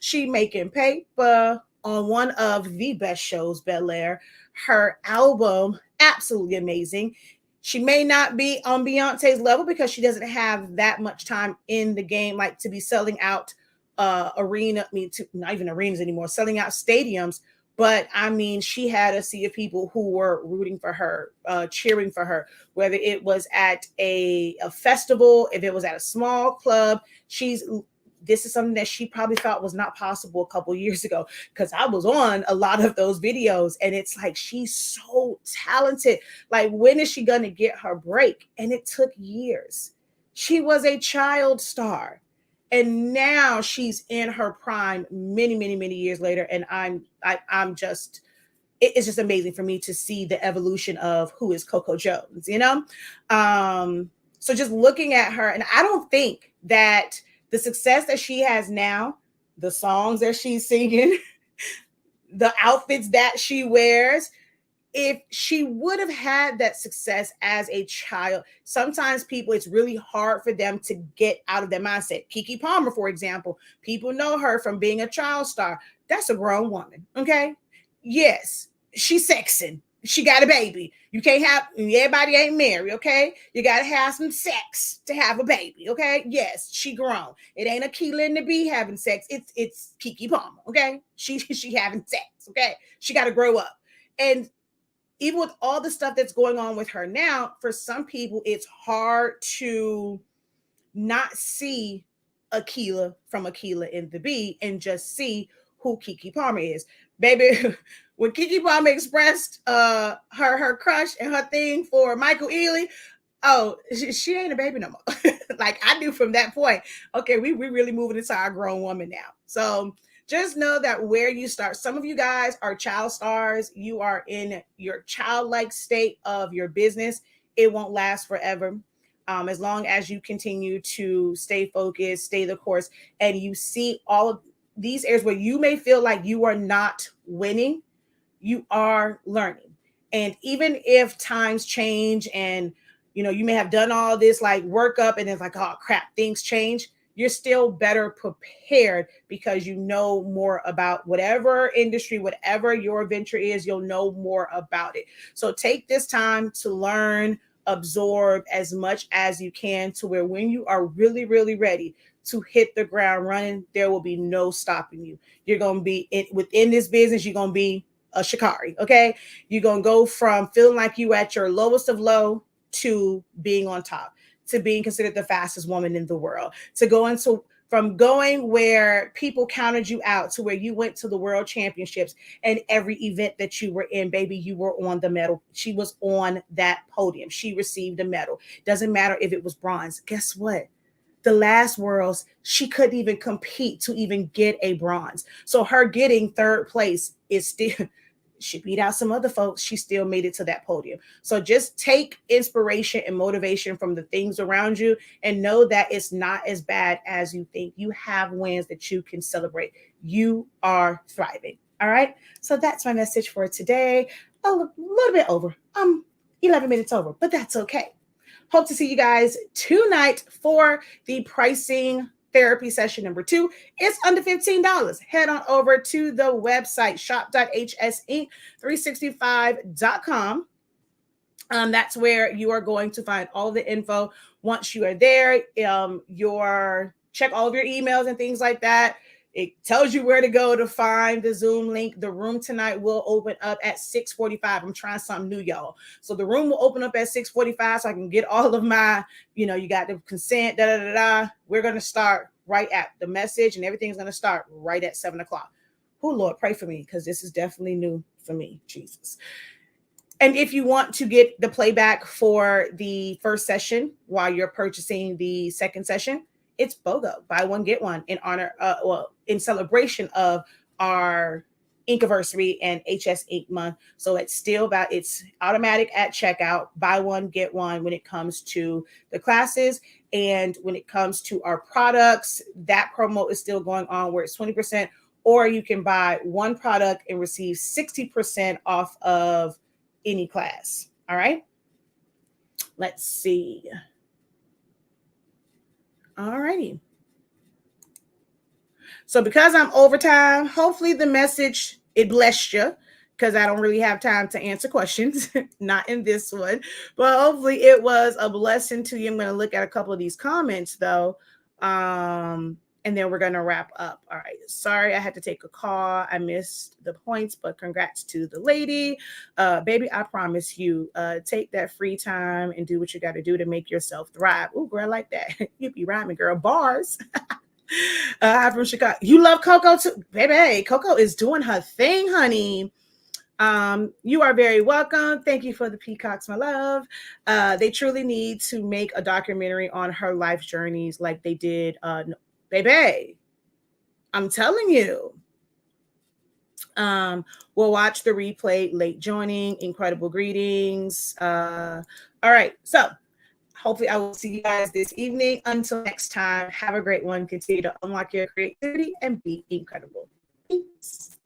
She making paper on one of the best shows, Bel Air. Her album, absolutely amazing. She may not be on Beyonce's level because she doesn't have that much time in the game, like to be selling out not even arenas anymore, selling out stadiums. But I mean, she had a sea of people who were rooting for her, cheering for her, whether it was at a festival, if it was at a small club. This is something that she probably thought was not possible a couple years ago, because I was on a lot of those videos, and it's like, she's so talented. Like, when is she going to get her break? And it took years. She was a child star, and now she's in her prime many, many, many years later. And I'm just, it's just amazing for me to see the evolution of who is Coco Jones, so just looking at her, and I don't think that the success that she has now, the songs that she's singing, the outfits that she wears, if she would have had that success as a child, sometimes people, it's really hard for them to get out of their mindset. Keke Palmer, for example, people know her from being a child star. That's a grown woman, okay? Yes, she's sexing, she got a baby. You can't have, everybody ain't married, okay? You got to have some sex to have a baby, okay? Yes, she grown. It ain't Akilah and the Bee having sex. It's Keke Palmer, okay? She having sex, okay? She got to grow up. And even with all the stuff that's going on with her now, for some people, it's hard to not see Akilah from Akilah and the Bee and just see who Keke Palmer is. Baby, when Keke Palmer expressed her crush and her thing for Michael Ealy, oh, she ain't a baby no more. Like I knew from that point, okay, we really moving into our grown woman now. So just know that where you start, some of you guys are child stars. You are in your childlike state of your business. It won't last forever. As long as you continue to stay focused, stay the course, and you see all of these areas where you may feel like you are not winning, you are learning. And even if times change and you may have done all this like workup and it's like, oh crap, things change, you're still better prepared because you know more about whatever industry, whatever your venture is, you'll know more about it. So take this time to learn, absorb as much as you can to where when you are really, really ready to hit the ground running, there will be no stopping you. You're going to be within this business, you're going to be a Shikari, okay? You're going to go from feeling like you at your lowest of low to being on top, to being considered the fastest woman in the world, to go into from going where people counted you out to where you went to the world championships and every event that you were in, baby, you were on the medal. She was on that podium. She received a medal. Doesn't matter if it was bronze. Guess what? The last worlds, she couldn't even compete to even get a bronze. So her getting third place is still, she beat out some other folks. She still made it to that podium. So just take inspiration and motivation from the things around you and know that it's not as bad as you think. You have wins that you can celebrate. You are thriving. All right. So that's my message for today. A little bit over. 11 minutes over, but that's okay. Hope to see you guys tonight for the pricing therapy session number 2. It's under $15. Head on over to the website shop.hsink365.com. That's where you are going to find all the info. Once you are there, check all of your emails and things like that. It tells you where to go to find the Zoom link. The room tonight will open up at 6:45. I'm trying something new, y'all. So the room will open up at 6:45 so I can get all of my, you got the consent, We're going to start right at the message and everything's going to start right at 7 o'clock. Oh, Lord, pray for me because this is definitely new for me, Jesus. And if you want to get the playback for the first session while you're purchasing the second session, it's BOGO, buy one, get one in honor, in celebration of our Inkiversary and HS Ink month. So it's automatic at checkout, buy one, get one when it comes to the classes. And when it comes to our products, that promo is still going on where it's 20%, or you can buy one product and receive 60% off of any class. All right. Let's see. All righty. So because I'm overtime, hopefully the message, it blessed you because I don't really have time to answer questions, not in this one, but hopefully it was a blessing to you. I'm going to look at a couple of these comments though. And then we're going to wrap up. All right. Sorry, I had to take a call. I missed the points, but congrats to the lady. Baby, I promise you, take that free time and do what you got to do to make yourself thrive. Ooh, girl, I like that. You be rhyming, girl. Bars. I'm from Chicago. You love Coco too? Baby, Coco is doing her thing, honey. You are very welcome. Thank you for the peacocks, my love. They truly need to make a documentary on her life journeys like they did baby, I'm telling you. We'll watch the replay. Late joining, incredible greetings. All right, so hopefully I will see you guys this evening. Until next time, have a great one. Continue to unlock your creativity and be incredible. Peace.